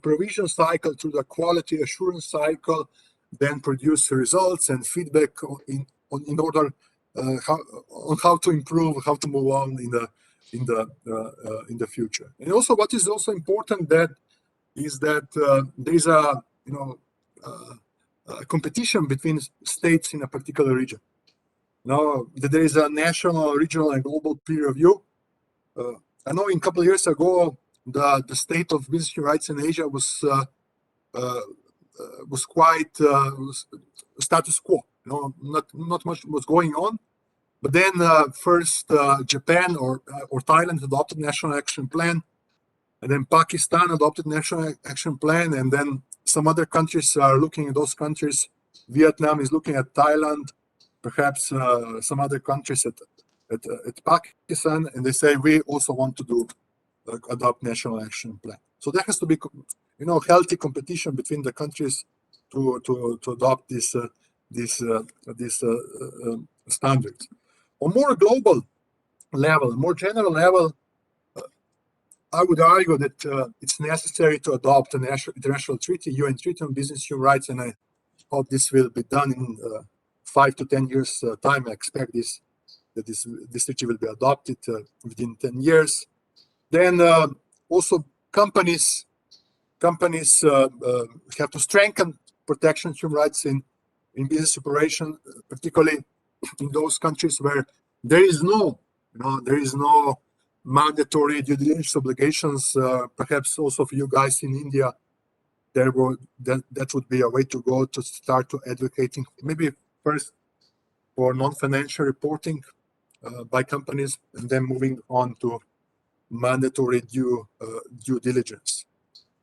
provision cycle, through the quality assurance cycle, then produce results and feedback in order how to improve, how to move on in the future. And also, what is also important there is a competition between states in a particular region. Now that there is a national, regional, and global peer review. I know a couple of years ago the state of business human rights in Asia was quite status quo. Not much was going on. But then first Japan or Thailand adopted national action plan, and then Pakistan adopted national action plan, and then some other countries are looking at those countries. Vietnam is looking at Thailand, perhaps some other countries at Pakistan, and they say we also want to adopt national action plan. So there has to be healthy competition between the countries to adopt these standards. On more global level, more general level, I would argue that it's necessary to adopt an international treaty, UN Treaty on Business Human Rights, and I hope this will be done in 5 to 10 years time. I expect this treaty will be adopted within 10 years. Then also companies have to strengthen protection of human rights in business operation, particularly in those countries where there is no mandatory due diligence obligations. Perhaps also for you guys in India, that would be a way to go to start to advocating, maybe first for non-financial reporting by companies, and then moving on to mandatory due diligence.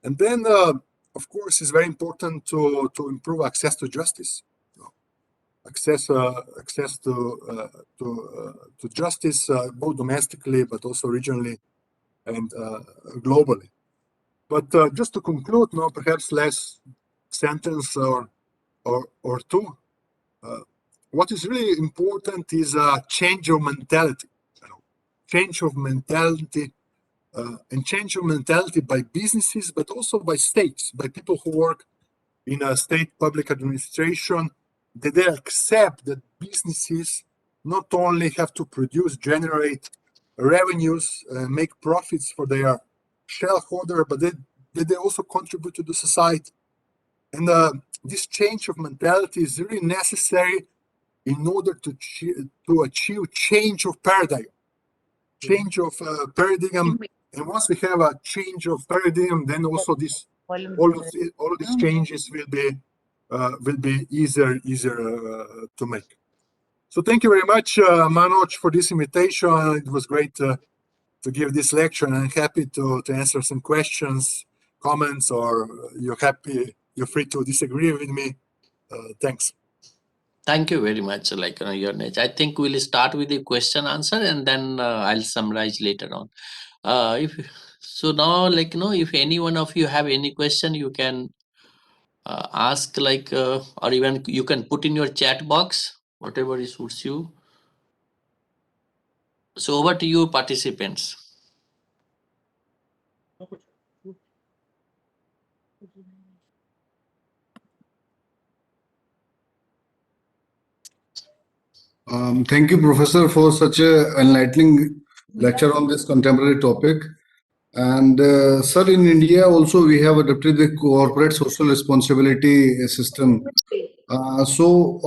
And then, of course, it's very important to improve access to justice. Access to justice, both domestically but also regionally and globally. But just to conclude, perhaps last sentence or two. What is really important is a change of mentality. Change of mentality, and change of mentality by businesses, but also by states, by people who work in a state public administration, that they accept that businesses not only have to generate revenues, make profits for their shareholder, but that they also contribute to the society. And this change of mentality is really necessary in order to achieve change of paradigm. Change of paradigm, and once we have a change of paradigm, then also all of these changes will be will be easier to make. So thank you very much, Manoj, for this invitation. It was great to give this lecture, and I'm happy to answer some questions, comments, or you're free to disagree with me. Thanks. Thank you very much, Jernej. I think we'll start with the question answer, and then I'll summarize later on. If so now, if any one of you have any question, you can ask, or even you can put in your chat box, whatever suits you. So over to you, participants. Thank you, Professor, for such a enlightening lecture on this contemporary topic. And sir, in India also we have adopted the corporate social responsibility system. So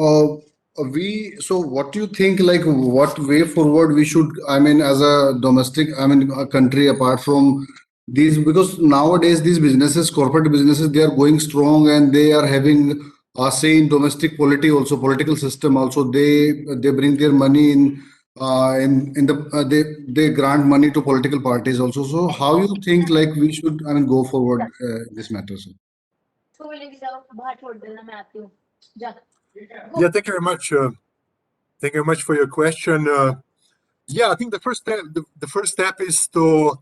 what do you think, like what way forward we should, I mean, as a domestic, I mean, a country apart from these, because nowadays these businesses, corporate businesses, they are going strong and they are having say in domestic polity also, political system also. They bring their money in the they grant money to political parties also. So how you think like we should, I mean, go forward in this matter, sir? Yeah, thank you very much. Thank you very much for your question. Yeah, I think the first step is to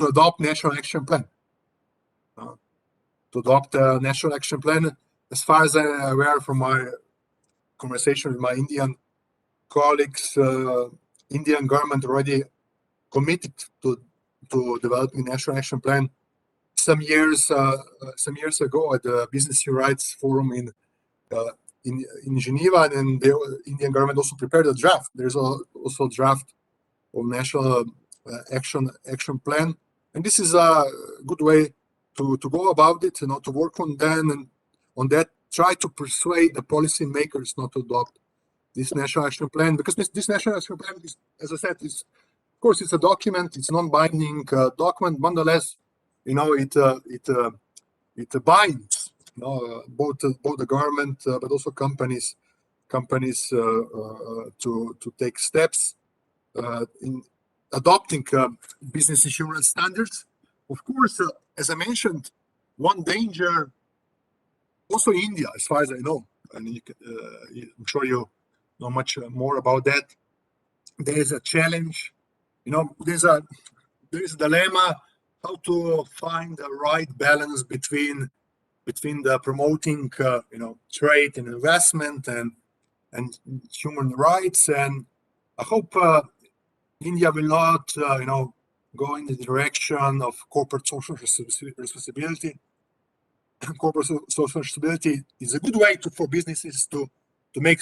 adopt national action plan. To adopt a national action plan. As far as I'm aware from my conversation with my Indian colleagues, Indian government already committed to developing a national action plan some years ago at the Business Human Rights Forum in Geneva, and the Indian government also prepared a draft. There's also a draft of national action plan, and this is a good way to go about it, to work on that, try to persuade the policy makers not to adopt this national action plan, because this national action plan is, as I said, of course it's a document, it's non-binding document. Nonetheless, it binds both the government but also companies to take steps in adopting business insurance standards. Of course, as I mentioned, one danger also in India, as far as I know, and I'm sure you know much more about that. There is a challenge, there's a dilemma how to find the right balance between the promoting trade and investment and human rights. And I hope India will not go in the direction of corporate social responsibility. Corporate social responsibility is a good way for businesses to make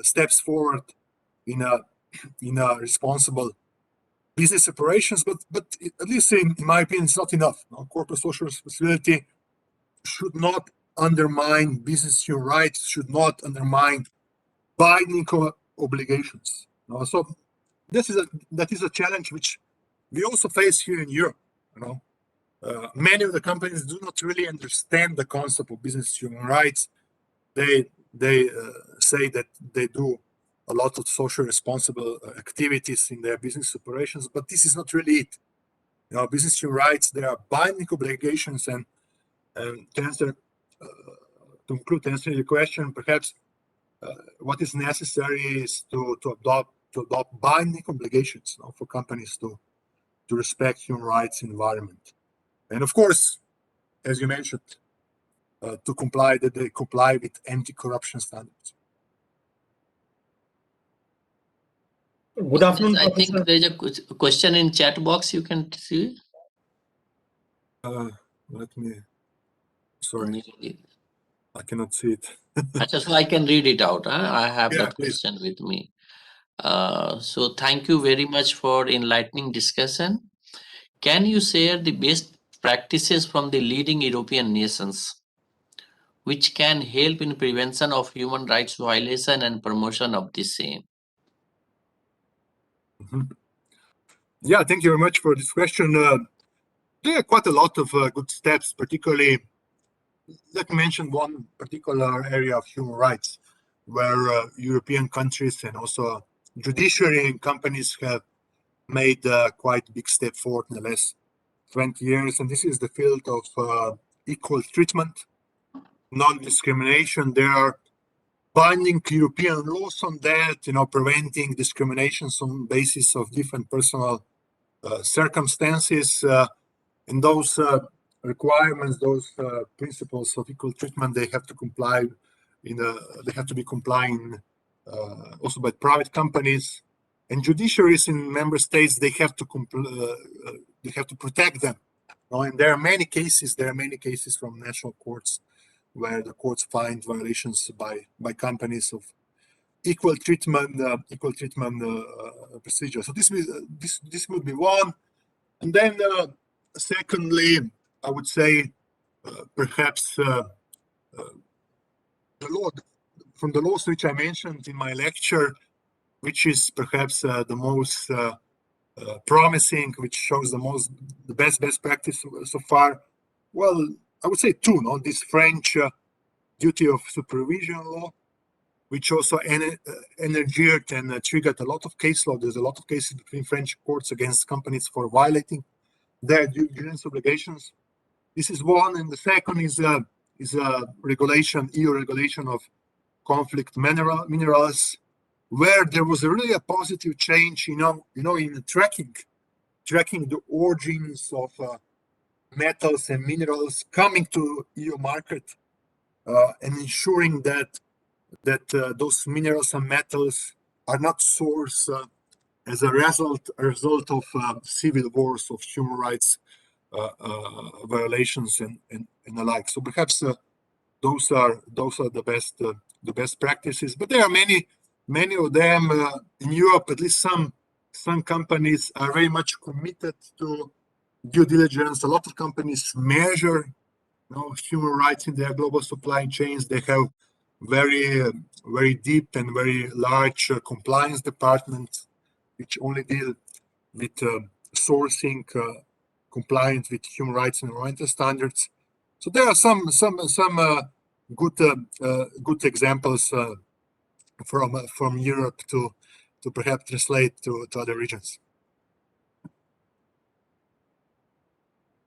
steps forward in a responsible business operations, but at least in my opinion, it's not enough. Corporate social responsibility should not undermine business human rights, should not undermine binding obligations. So that is a challenge which we also face here in Europe. Many of the companies do not really understand the concept of business human rights. They say that they do a lot of social responsible activities in their business operations, but this is not really it. Business human rights, there are binding obligations, and to answer your question, perhaps what is necessary is to adopt binding obligations for companies to respect human rights environment, and of course, as you mentioned, to comply with anti-corruption standards. Good afternoon, I think Professor. there's a question in chat box. You can see. Let me. Sorry, I cannot see it. So I can read it out. I have Yeah, that please. question with me. So thank you very much for enlightening discussion. Can you share the best practices from the leading European nations, which can help in prevention of human rights violation and promotion of the same? Yeah, thank you very much for this question. There are quite a lot of good steps, particularly let me mention one particular area of human rights where European countries and also judiciary and companies have made quite big step forward in the last 20 years, and this is the field of equal treatment, non-discrimination. There are binding European laws on that, preventing discriminations on basis of different personal circumstances. And those requirements, those principles of equal treatment, they have to comply they have to be complying also by private companies and judiciaries in member states. They have to protect them. And there are many cases. There are many cases from national courts where the courts find violations by companies of equal treatment procedure. So this would be one. And then secondly, I would say perhaps the law, from the laws which I mentioned in my lecture, which is perhaps the most promising, which shows the best practice so far. Well, I would say two. This French duty of supervision law, which also energized and triggered a lot of case law. There's a lot of cases between French courts against companies for violating their due diligence obligations. This is one, and the second is a regulation, EU regulation of conflict minerals, where there was really a positive change, in tracking the origins of metals and minerals coming to EU market, and ensuring that those minerals and metals are not sourced as a result of civil wars, of human rights violations and the like. So perhaps those are the best practices. But there are many of them in Europe. At least some companies are very much committed to due diligence. A lot of companies measure human rights in their global supply chains. They have very deep and very large compliance departments, which only deal with sourcing compliant with human rights and environmental standards. So there are some good examples from Europe to perhaps translate to other regions.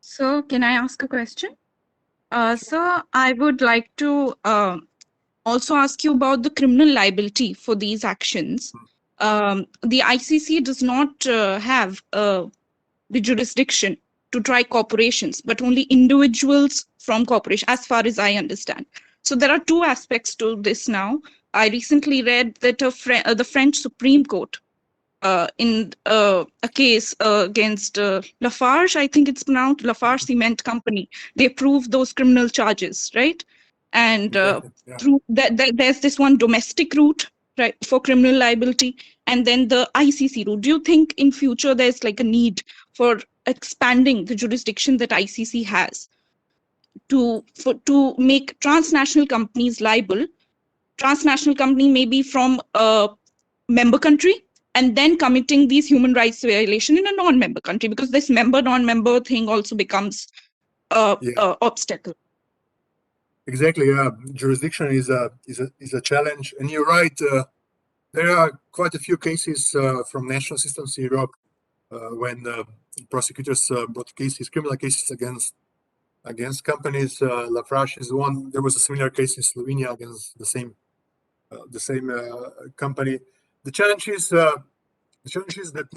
So can I ask a question? So I would like to also ask you about the criminal liability for these actions. The ICC does not have the jurisdiction to try corporations, but only individuals from corporation, as far as I understand. So there are two aspects to this now. I recently read that the French Supreme Court, in a case against Lafarge, I think it's pronounced Lafarge Cement Company, they proved those criminal charges, right? And Exactly, yeah. through that, there's this one domestic route, right, for criminal liability, and then the ICC route. Do you think in future there's like a need for expanding the jurisdiction that ICC has to make transnational companies liable? Transnational company maybe from a member country, and then committing these human rights violation in a non-member country, because this non-member thing also becomes a obstacle. Exactly. Yeah. Jurisdiction is a challenge, and you're right. There are quite a few cases from national systems in Europe when prosecutors brought criminal cases against companies. Lafarge is one. There was a similar case in Slovenia against the same company. The challenge is that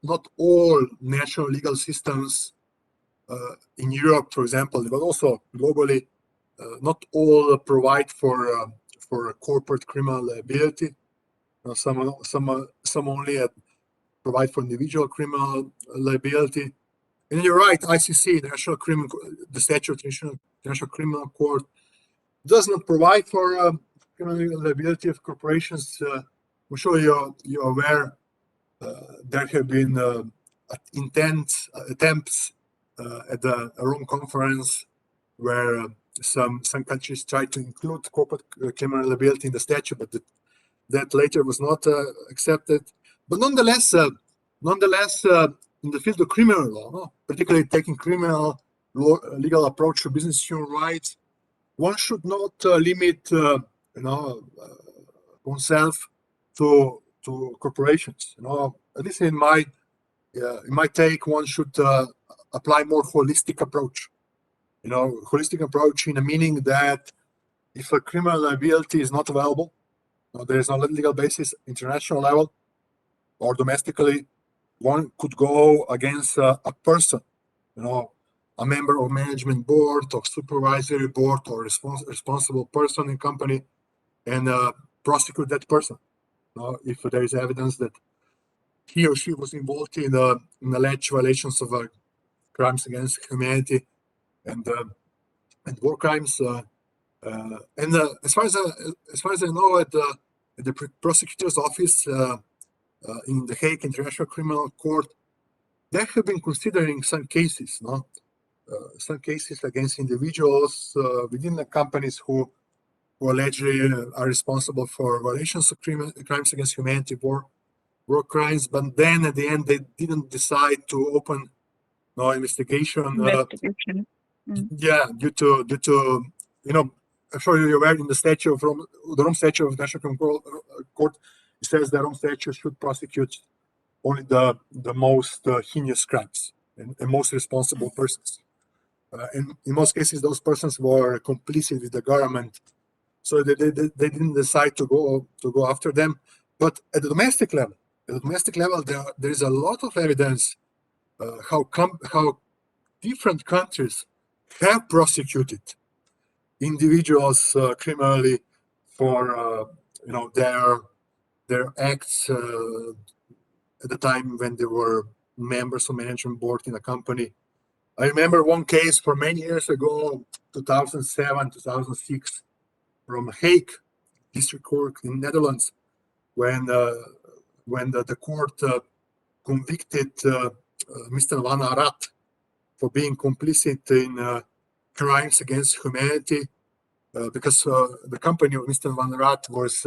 not all national legal systems in Europe, for example, but also globally, not all provide for corporate criminal liability. Some only provide for individual criminal liability. And you're right, ICC, the statute, International Criminal Court, does not provide for criminal liability of corporations. I'm sure you're aware there have been intense attempts at the Rome conference where some countries tried to include corporate criminal liability in the statute, but that later was not accepted. But nonetheless, in the field of criminal law, particularly taking criminal law, legal approach to business human rights, one should not limit, oneself to corporations. At least in my take, one should apply more holistic approach. Holistic approach in the meaning that if a criminal liability is not available, there is no legal basis, international level or domestically, one could go against a person, a member of management board or supervisory board or responsible person in company, and prosecute that person. If there is evidence that he or she was involved in alleged violations of crimes against humanity and war crimes. And as far as I know, at the prosecutor's office in the Hague International Criminal Court, they have been considering some cases, some cases against individuals within the companies who allegedly are responsible for violations of crimes against humanity, war crimes. But then at the end, they didn't decide to open no investigation. Investigation. Yeah, due to I'm sure you're aware in the statute from the Rome Statute of National Criminal Court, it says that Rome Statute should prosecute only the most heinous crimes and most responsible persons. And in most cases, those persons were complicit with the government, so they didn't decide to go after them. But at the domestic level, there is a lot of evidence how different countries have prosecuted individuals criminally for their acts at the time when they were members of management board in a company. I remember one case from many years ago, 2007, 2006, from Hague District Court in Netherlands, when the court convicted Mr. Van Arat for being complicit in crimes against humanity, because the company of Mr. Van Arat was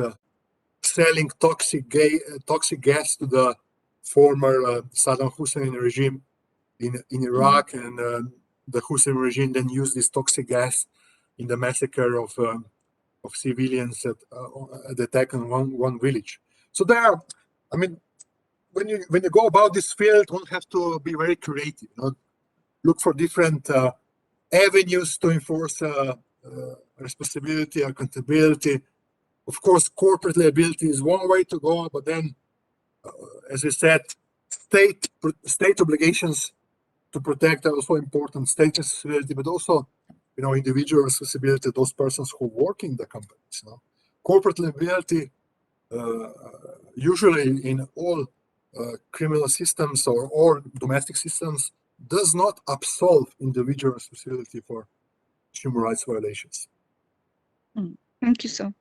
selling toxic gas to the former Saddam Hussein regime in Iraq, and the Hussein regime then used this toxic gas in the massacre of civilians at the attack on one village. So there, I mean, when you go about this field, one have to be very creative. Look for different avenues to enforce responsibility, accountability. Of course, corporate liability is one way to go, but then, as I said, state obligations to protect are also important. State responsibility, but also, individual responsibility. Those persons who work in the companies. Corporate liability, usually in all criminal systems or all domestic systems, does not absolve individual responsibility for human rights violations. Thank you, sir.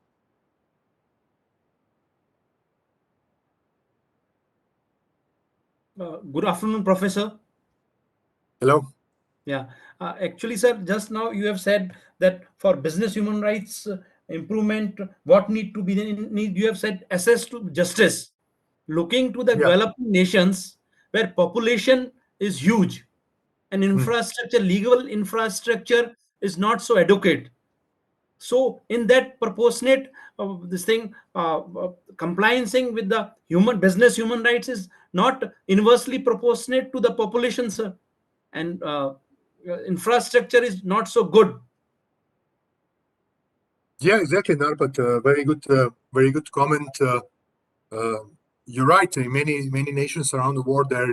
Good afternoon, Professor. Hello. Yeah, actually, sir, just now you have said that for business human rights improvement, what need to be you have said access to justice. Looking to the Yeah. developing nations where population is huge and infrastructure, legal infrastructure is not so adequate. So in that proportionate this thing compliancing with the human rights is not inversely proportionate to the population, sir, and infrastructure is not so good. Yeah, exactly, Narpat. Very good comment. You're right. In many nations around the world, there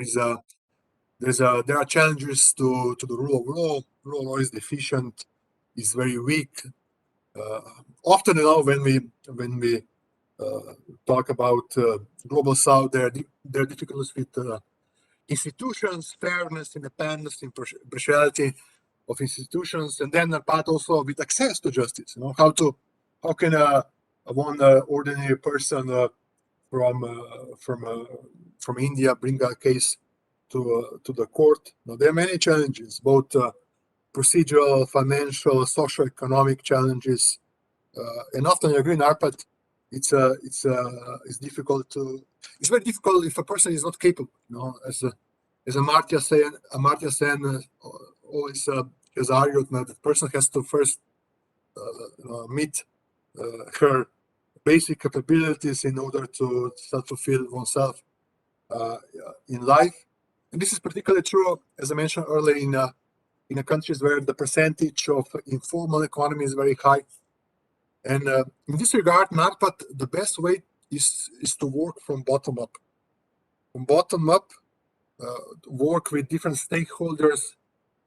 are challenges to the rule of law. Rule of law is deficient, is very weak. Often, when we talk about global South, there are difficulties with institutions, fairness, independence, impartiality of institutions, and then a part also with access to justice. How can one ordinary person from India bring a case to the court? There are many challenges, both procedural, financial, socio-economic challenges, and often I agree, Narpat, it's difficult to. It's very difficult if a person is not capable. As Amartya Sen always has argued that the person has to first meet her basic capabilities in order to fulfill oneself in life. And this is particularly true, as I mentioned earlier, in countries where the percentage of informal economy is very high. And in this regard, NARPAT, the best way is to work from bottom up. From bottom up, work with different stakeholders,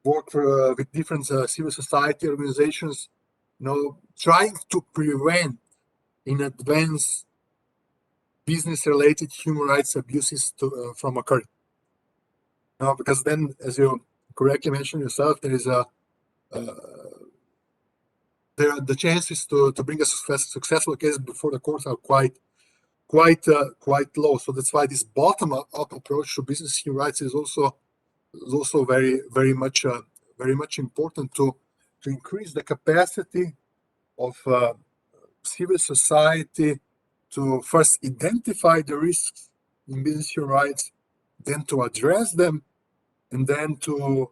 work with different civil society organizations, trying to prevent in advance business-related human rights abuses from occurring. Because then, as you correctly mentioned yourself, there is the chances to bring a successful case before the courts are quite low. So that's why this bottom-up approach to business human rights is also very much important to increase the capacity of civil society to first identify the risks in business human rights, then to address them, and then to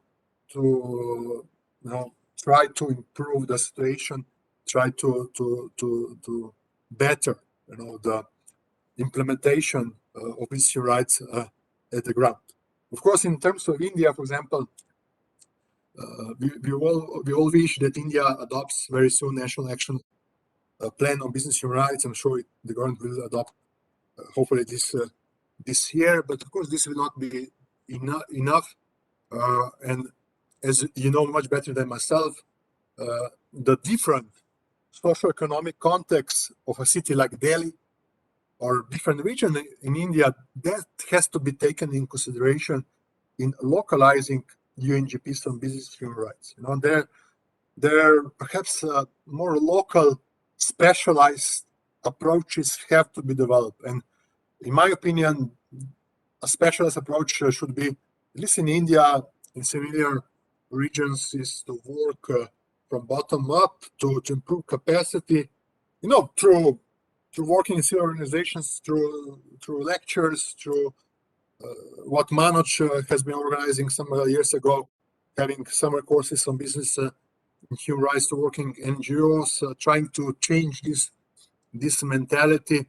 try to improve the situation, try to better the implementation of business human rights at the ground. Of course, in terms of India, for example, we all wish that India adopts very soon national action plan on business human rights. I'm sure the government will adopt hopefully this year, but of course this will not be enough. And as you know much better than myself, the different socio-economic context of a city like Delhi or different region in India, that has to be taken in consideration in localizing UNGPs on business human rights. There perhaps more local specialized approaches have to be developed. And in my opinion, a specialized approach should be, at least in India, in similar regions, is to work from bottom up to improve capacity, through working in civil organizations, through lectures, through what Manoj has been organizing some years ago, having summer courses on business and human rights, to working NGOs, trying to change this mentality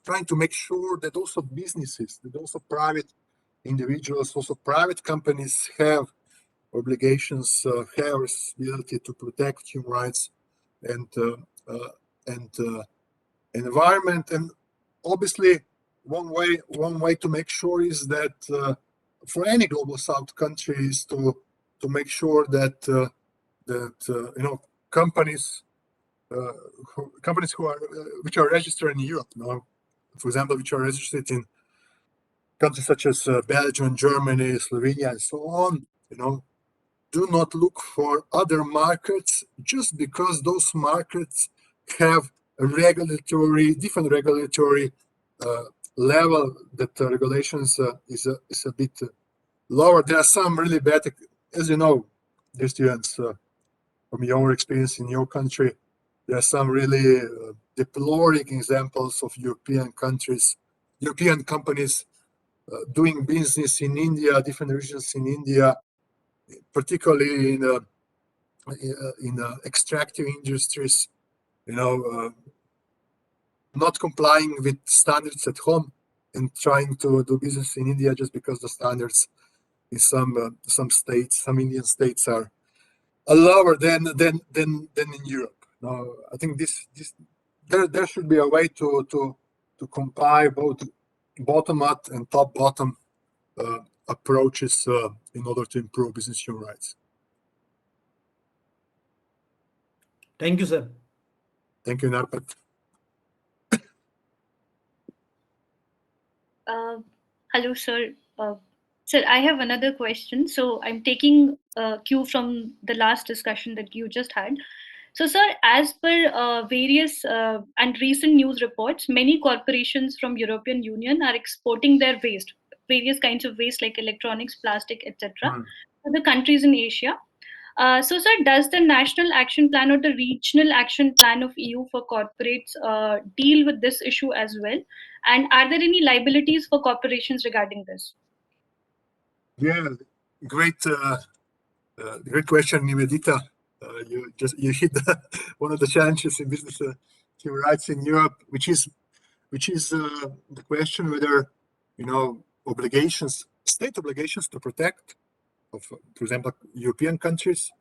trying to make sure that also businesses, that also private individuals, also private companies have obligations, have responsibility to protect human rights and environment. And obviously, one way to make sure is that for any global South country is to make sure that companies which are registered in Europe, for example, which are registered in countries such as Belgium, Germany, Slovenia, and so on, do not look for other markets just because those markets have different regulatory level, that regulations is a bit lower. There are some really bad, as you know, dear students, from your experience in your country, there are some really deploring examples of European companies doing business in India, different regions in India, particularly in extractive industries, not complying with standards at home and trying to do business in India just because the standards in some Indian states are lower than in Europe. I think there should be a way to compile both bottom up and top bottom approaches in order to improve business human rights. Thank you, sir. Thank you, Narpat. Hello, sir. Sir, I have another question. So I'm taking a cue from the last discussion that you just had. So, sir, as per various and recent news reports, many corporations from European Union are exporting their waste, various kinds of waste like electronics, plastic, etc., to the countries in Asia. So, sir, does the National Action Plan or the Regional Action Plan of EU for corporates deal with this issue as well? And are there any liabilities for corporations regarding this? Yeah, great question, Nivedita. you hit one of the challenges in business human rights in Europe, which is the question whether state obligations to protect, for example, European countries,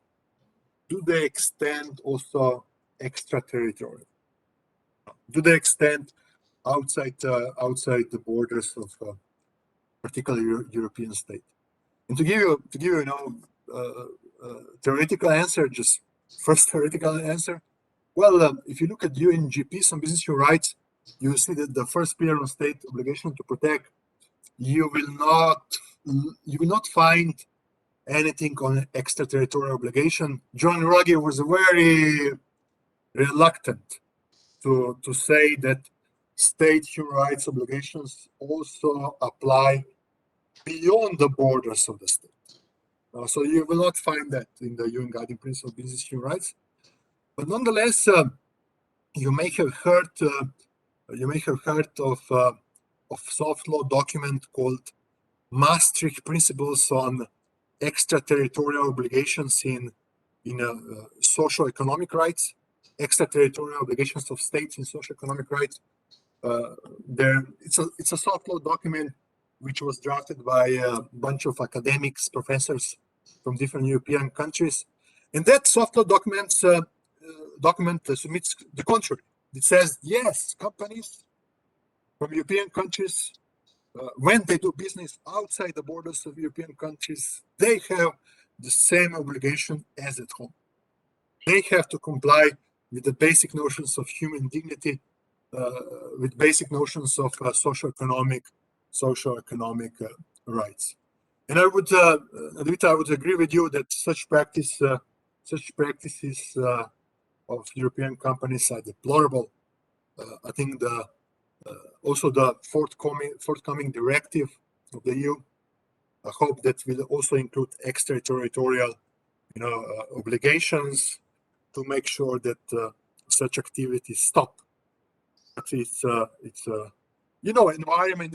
do they extend also extraterritorial? Do they extend outside the borders of a particular European state? And to give you theoretical answer, just first theoretical answer. Well, if you look at UNGPs on business human rights, you will see that the first pillar of state obligation to protect, you will not find anything on extraterritorial obligation. John Ruggie was very reluctant to say that state human rights obligations also apply beyond the borders of the state. So you will not find that in the UN Guiding Principles of Business Human Rights. But nonetheless, you may have heard of soft law document called Maastricht Principles on Extraterritorial Obligations in Socio-economic rights, extraterritorial obligations of states in socio-economic rights. It's a soft law document which was drafted by a bunch of academics, professors from different European countries, and that soft law document submits the contrary. It says yes, companies from European countries, when they do business outside the borders of European countries, they have the same obligation as at home. They have to comply with the basic notions of human dignity, with basic notions of socio-economic rights. And I would, Advita, I would agree with you that such practices of European companies are deplorable. I think also the forthcoming directive of the EU, I hope that will also include extraterritorial, obligations to make sure that such activities stop. But environment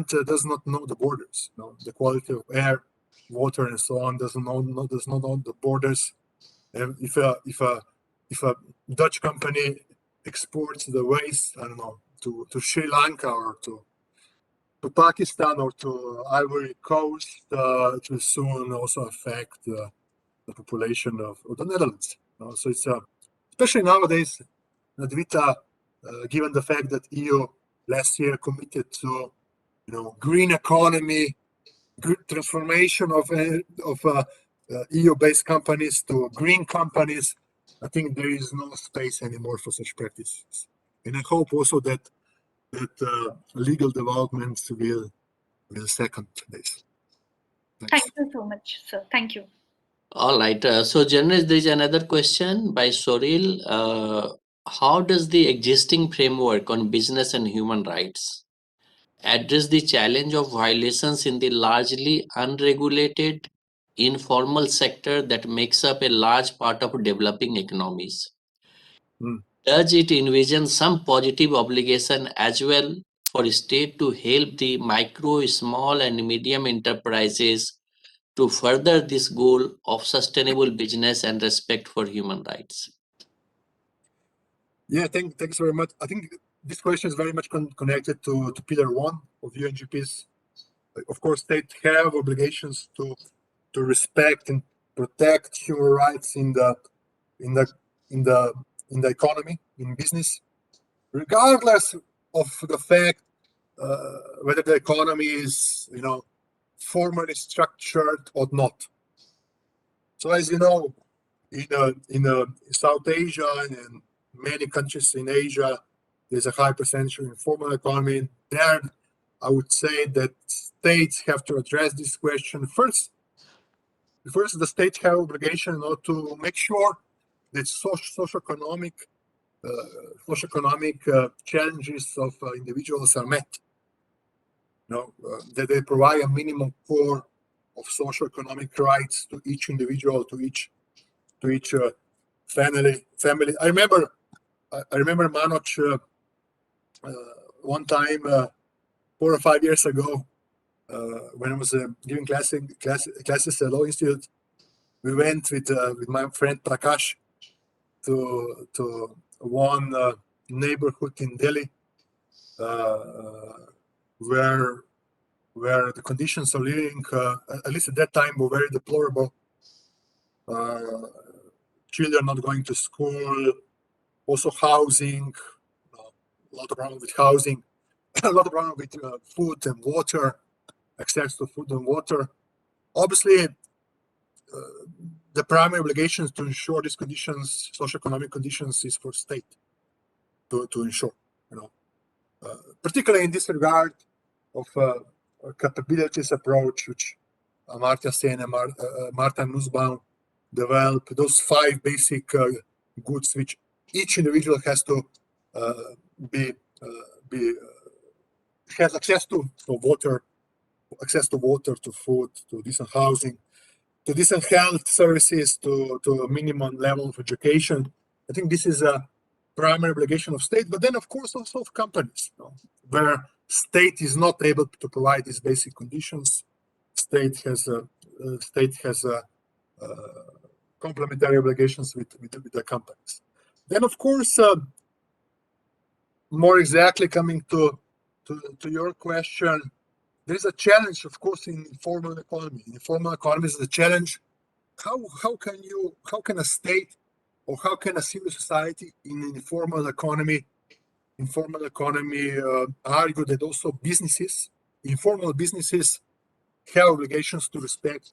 does not know the borders. The quality of air, water, and so on does not know the borders. And if a Dutch company exports the waste, I don't know, to Sri Lanka or to Pakistan or to Ivory Coast, it will soon also affect the population of the Netherlands. So it's especially nowadays, Advita, given the fact that EU last year committed to green economy, good transformation of EU-based companies to green companies, I think there is no space anymore for such practices. And I hope also that legal developments will second this. Thank you so much, sir. Thank you. All right. So, Jernej, there is another question by Soril. How does the existing framework on business and human rights address the challenge of violations in the largely unregulated, informal sector that makes up a large part of developing economies? Does it envision some positive obligation as well for state to help the micro, small, and medium enterprises to further this goal of sustainable business and respect for human rights? Yeah, thanks very much. I think this question is very much connected to Pillar 1 of UNGPs. Of course, states have obligations to respect and protect human rights in the economy, in business, regardless of the fact whether the economy is formally structured or not. So as you know, in South Asia and in many countries in Asia, there's a high percentage of informal economy. There, I would say that states have to address this question first. First, the states have obligation to make sure that socioeconomic challenges of individuals are met. That they provide a minimum core of socioeconomic rights to each individual, to each family. I remember Manoj one time 4 or 5 years ago when I was giving classes at Law Institute. we went with my friend Prakash to one neighborhood in Delhi where the conditions of living, at least at that time, were very deplorable. Children not going to school, also housing, a lot of problem with housing, a lot of problem with food and water, access to food and water. Obviously, the primary obligations to ensure these conditions, socio-economic conditions, is for state to ensure, particularly in this regard of a capabilities approach, which Amartya Sen and Martha Nussbaum developed, those 5 basic goods which each individual has to has access to, water, to food, to decent housing, to decent health services, to a minimum level of education. I think this is a primary obligation of state, but then of course also of companies, where state is not able to provide these basic conditions. State has complementary obligations with the companies. Then of course, more exactly coming to your question, there is a challenge, of course, in informal economy. In informal economy is the challenge. How can a state or how can a civil society in an informal economy argue that also informal businesses have obligations to respect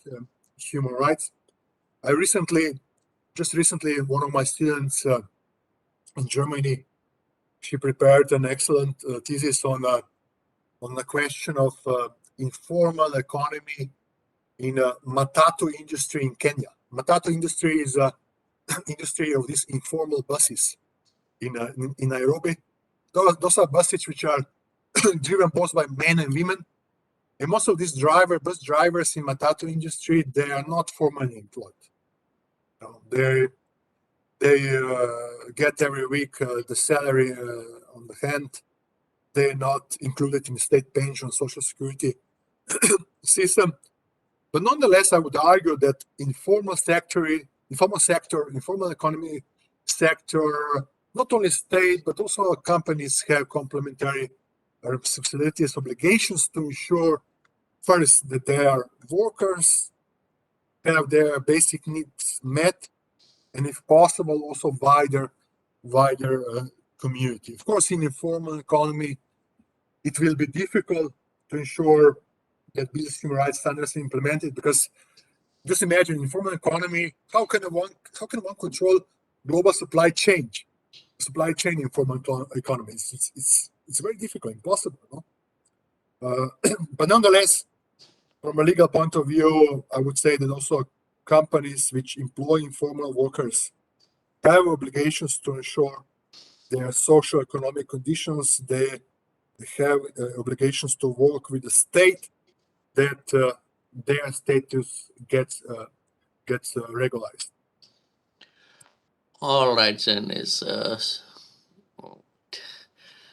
human rights? Just recently, one of my students in Germany, she prepared an excellent thesis on the question of informal economy in a matatu industry in Kenya. Matatu industry is a industry of these informal buses in Nairobi. Those are buses which are driven both by men and women. And most of these bus drivers in matatu industry, they are not formally employed. They get every week the salary on the hand. They're not included in the state pension, social security system. But nonetheless, I would argue that informal economy sector, not only state, but also companies have complementary responsibilities, obligations to ensure first that their workers have their basic needs met, and if possible, also wider community. Of course, in informal economy, it will be difficult to ensure that business human rights standards are implemented, because just imagine informal economy, how can one control global supply chain in informal economy? It's very difficult, impossible. No? But nonetheless, from a legal point of view, I would say that also companies which employ informal workers have obligations to ensure their socio-economic conditions. They have obligations to work with the state that their status gets regularized. All right, Jernej.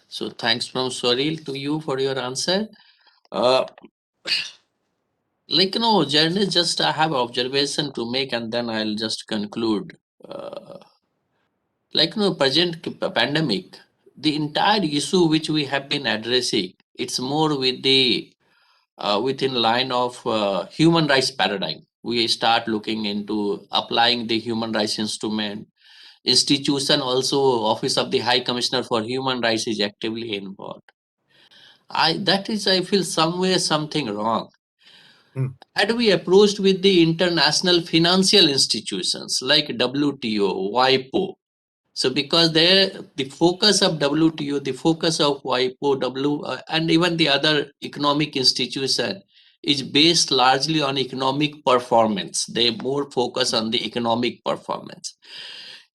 So thanks from Soril to you for your answer. Jernej, just I have observation to make, and then I'll just conclude. Present pandemic, the entire issue which we have been addressing, it's more with the within line of human rights paradigm. We start looking into applying the human rights instrument. Institution also, Office of the High Commissioner for Human Rights is actively involved. I feel somewhere something wrong. Had we approached with the international financial institutions like WTO, WIPO, so because the focus of WTO, the focus of WIPO, and even the other economic institution is based largely on economic performance. They more focus on the economic performance.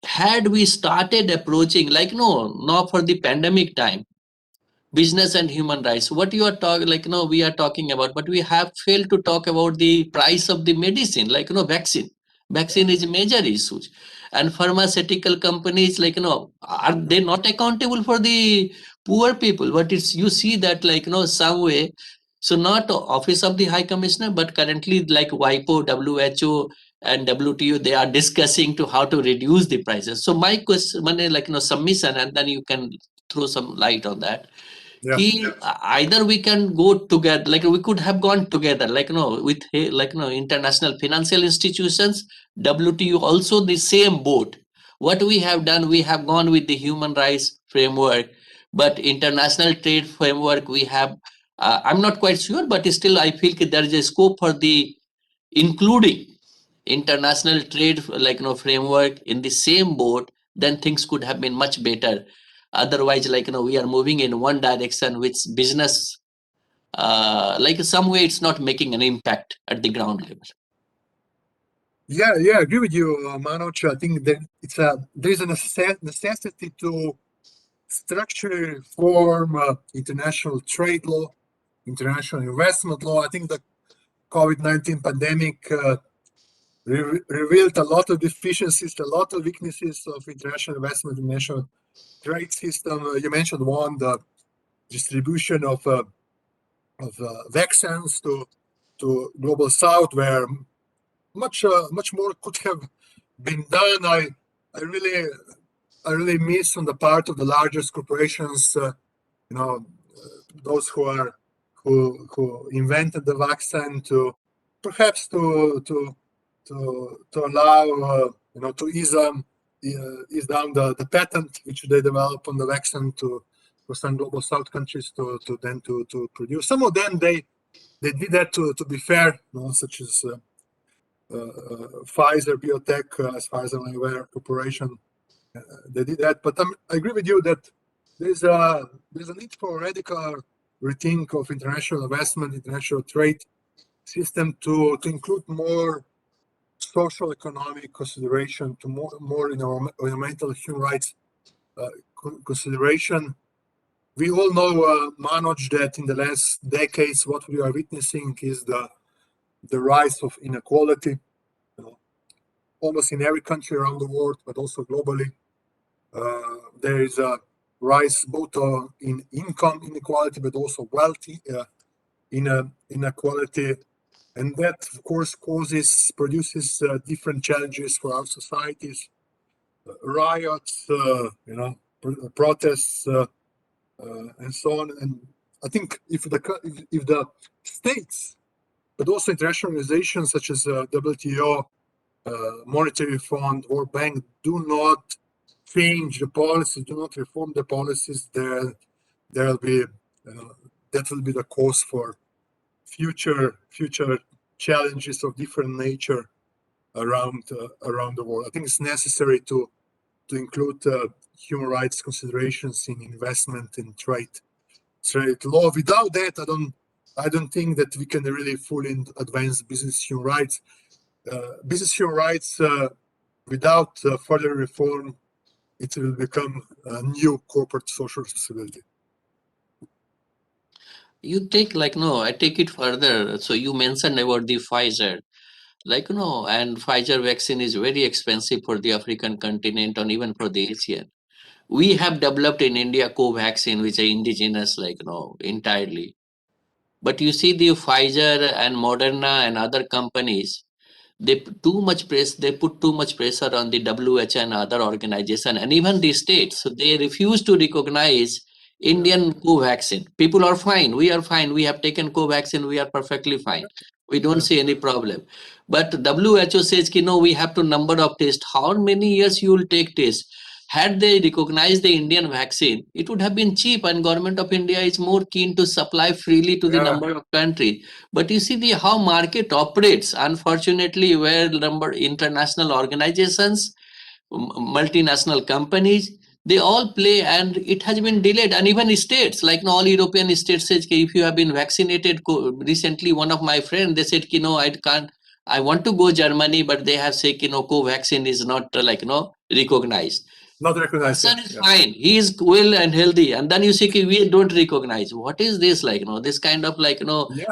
Had we started approaching not for the pandemic time, business and human rights, what you are talking we are talking about, but we have failed to talk about the price of the medicine, vaccine is a major issue. And pharmaceutical companies, are they not accountable for the poor people? But it's, you see that some way. So not Office of the High Commissioner, but currently like WIPO, WHO, and WTO, they are discussing to how to reduce the prices. So my question, submission, and then you can throw some light on that. Yeah. Either we can go together, like we could have gone together, with international financial institutions, WTO also the same boat. What we have done, we have gone with the human rights framework, but international trade framework we have. I'm not quite sure, but still I feel there is a scope for the including international trade framework in the same boat. Then things could have been much better. Otherwise, we are moving in one direction which business, some way it's not making an impact at the ground level. Yeah, I agree with you, Manoj. I think that there's a necessity to structure reform international trade law, international investment law. I think the COVID-19 pandemic revealed a lot of deficiencies, a lot of weaknesses of international investment, international trade system. You mentioned one, the distribution of vaccines to global south, where much more could have been done. I really miss on the part of the largest corporations, those who invented the vaccine, to perhaps to allow to ease down the patent which they develop on the vaccine for some global south countries to produce. Some of them they did that to be fair, such as Pfizer, Biotech, as far as I'm aware, corporation. They did that, but I agree with you that there's a need for a radical rethink of international investment, international trade system to include more social economic consideration, to more environmental human rights consideration. We all know, Manoj, that in the last decades, what we are witnessing is the rise of inequality, almost in every country around the world, but also globally. There is a rise both in income inequality, but also wealth inequality. And that, of course, produces different challenges for our societies, riots, protests, and so on. And I think if the states, but also international organizations such as WTO, Monetary Fund, World Bank, do not change the policies, do not reform the policies, there will be that will be the cause for future challenges of different nature around the world. I think it's necessary to include human rights considerations in investment and trade law. Without that, I don't think that we can really fully advance business human rights. Business human rights without further reform, it will become a new corporate social responsibility. You take I take it further. So you mentioned about the Pfizer, and Pfizer vaccine is very expensive for the African continent and even for the Asian. We have developed in India co-vaccine, which are indigenous, entirely. But you see the Pfizer and Moderna and other companies, they put too much pressure on the WHO and other organization and even the states. So they refuse to recognize Indian co-vaccine. People are fine. We are fine. We have taken co-vaccine. We are perfectly fine. We don't see any problem. But WHO says, no, we have to number of tests. How many years you will take tests? Had they recognized the Indian vaccine, it would have been cheap, and government of India is more keen to supply freely to the number of countries. But you see how market operates, unfortunately, where number international organizations, multinational companies, they all play, and it has been delayed. And even states, all European states says, if you have been vaccinated recently, one of my friends, they said, I want to go Germany, but they have said, co-vaccine is not recognized. Not recognized. Person is fine. He is well and healthy. And then you say, we don't recognize. What is this this kind of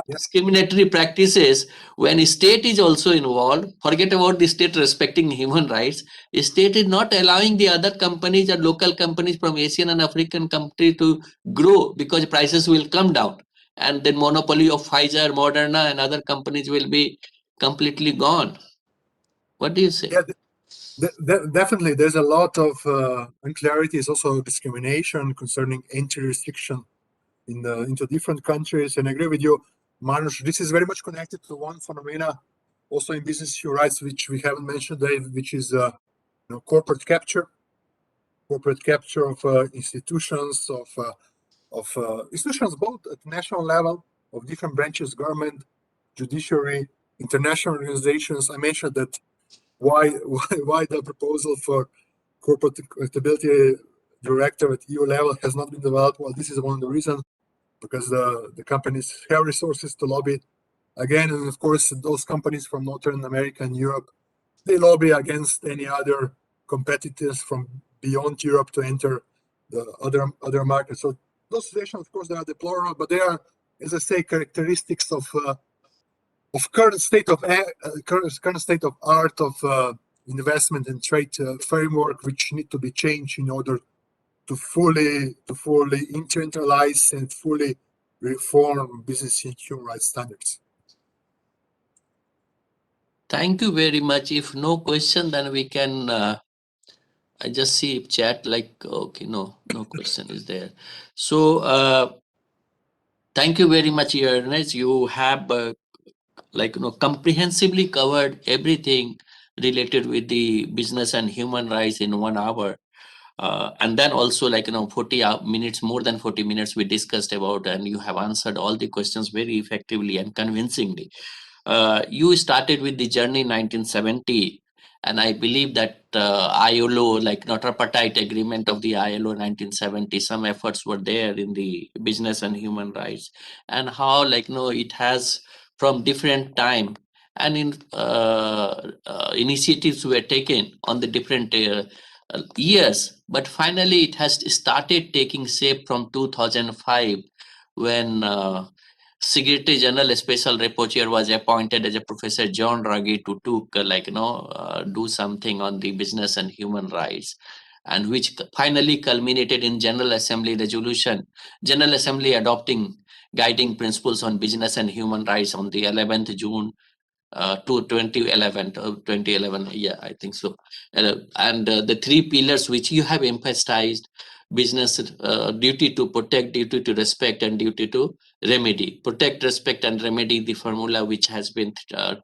discriminatory practices when state is also involved? Forget about the state respecting human rights. State is not allowing the other companies or local companies from Asian and African countries to grow because prices will come down. And then monopoly of Pfizer, Moderna and other companies will be completely gone. What do you say? Yeah, definitely. There's a lot of unclarities, also discrimination concerning entry restriction into different countries. And I agree with you, Manush. This is very much connected to one phenomena, also in business human rights, which we haven't mentioned, Dave, which is corporate capture of institutions, of institutions both at national level of different branches, government, judiciary, international organizations. I mentioned that why the proposal for corporate accountability director at EU level has not been developed. Well, this is one of the reasons, because the companies have resources to lobby again, and of course those companies from Northern America and Europe, they lobby against any other competitors from beyond Europe to enter the other markets. So those situations, of course, they are deplorable, but they are, as I say, characteristics of current state of current state of art of investment and trade framework, which need to be changed in order to fully internalize and fully reform business and human rights standards. Thank you very much. If no question, then we can. I just see chat like okay, no question is there. So thank you very much, Jernej. You have comprehensively covered everything related with the business and human rights in 1 hour. And then also 40 minutes, more than 40 minutes we discussed about, and you have answered all the questions very effectively and convincingly. You started with the journey 1970, and I believe that ILO, like not tripartite agreement of the ILO 1970, some efforts were there in the business and human rights, and how it has from different time and in initiatives were taken on the different years, but finally it has started taking shape from 2005 when Secretary General Special Rapporteur was appointed as a Professor John Ruggie to do something on the business and human rights, and which finally culminated in General Assembly resolution, General Assembly adopting guiding principles on business and human rights on the 11th June to 2011, yeah, I think so. And the three pillars which you have emphasized: business duty to protect, duty to respect, and duty to remedy. Protect, respect, and remedy, the formula which has been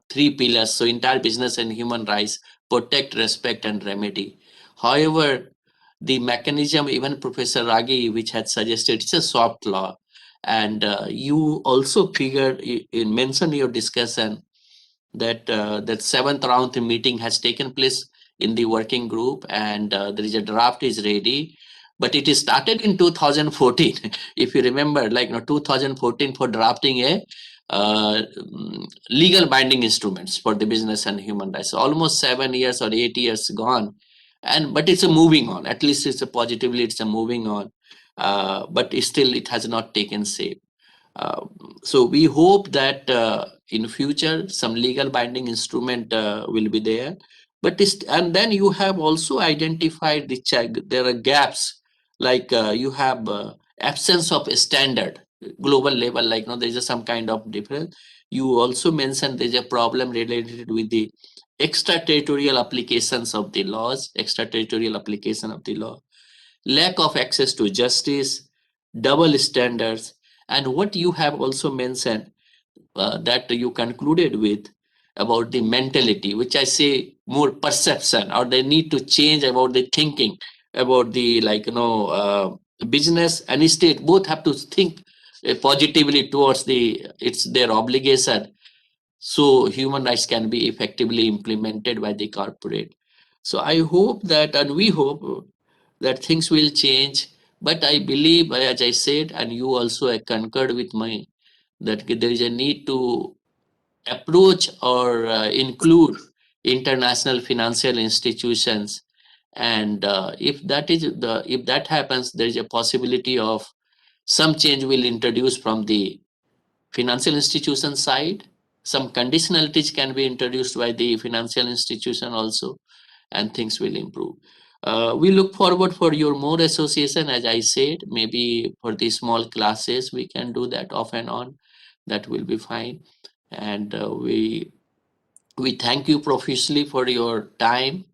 three pillars. So entire business and human rights: protect, respect, and remedy. However, the mechanism, even Professor Ragi, which had suggested, it's a soft law. And you also figured, mentioned in your discussion that that seventh round meeting has taken place in the working group, and there is a draft is ready, but it is started in 2014. If you remember, 2014 for drafting a legal binding instruments for the business and human rights. So almost 7 years or 8 years gone, and but it's a moving on. At least it's a positively, it's a moving on, but still it has not taken shape. So we hope that in future some legal binding instrument will be there. But and then you have also identified there are gaps, you have absence of a standard global level, there's some kind of difference. You also mentioned there's a problem related with the extraterritorial applications of the laws, extraterritorial application of the law, lack of access to justice, double standards, and what you have also mentioned that you concluded with about the mentality, which I say more perception, or they need to change about the thinking about the business and state both have to think positively towards it's their obligation, so human rights can be effectively implemented by the corporate. So I hope that, and we hope that things will change. But I believe, as I said, and you also concurred with me, that there is a need to approach or include international financial institutions. And if that happens, there is a possibility of some change will introduce from the financial institution side. Some conditionalities can be introduced by the financial institution also, and things will improve. We look forward for your more association. As I said, maybe for the small classes we can do that off and on, that will be fine. And we We thank you profusely for your time,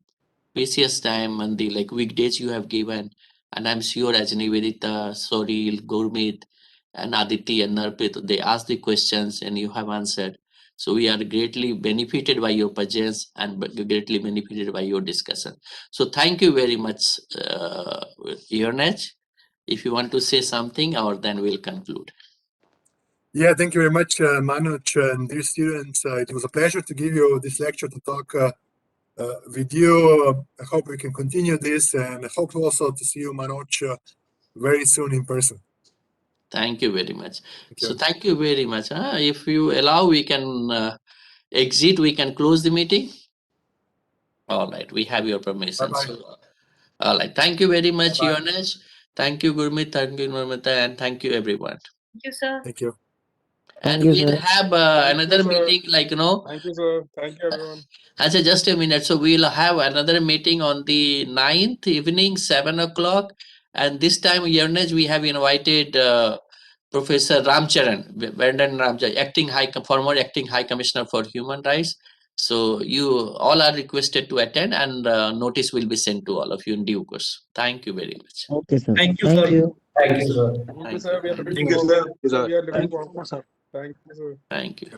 precious time, and the weekdays you have given. And I'm sure as Nivedita, Soril, Gurmeet, and Aditi and Narpit, they asked the questions and you have answered. So we are greatly benefited by your presence and greatly benefited by your discussion. So thank you very much, Jernej. If you want to say something, or then we'll conclude. Yeah, thank you very much, Manoj and dear students. It was a pleasure to give you this lecture, to talk with you. I hope we can continue this, and I hope also to see you, Manoj, very soon in person. Thank you very much. Thank So you. thank you very much. If you allow, we can exit. We can close the meeting. All right, we have your permission. Bye-bye. So, all right, thank you very much, Bye-bye. Jernej. Thank you, Gurmeet. Thank you, Nurmita, and thank you, everyone. Thank you, sir. Thank you. And Thank you, we'll sir. have another meeting, Thank you, sir. Thank you, everyone. I say just a minute. So we'll have another meeting on the 9th evening, 7 o'clock. And this time, Jernej, we have invited Professor Ramcharan, Vandan Ramcharan, former acting High Commissioner for Human Rights. So you all are requested to attend, and notice will be sent to all of you in due course. Thank you very much. Okay, sir. Thank you, Thank sir. you. Thank you, sir. Thank you, Thank sir. you. We are looking Thank you, forward. sir. We are looking Thank you, forward. sir. Thank you, sir. Thank you.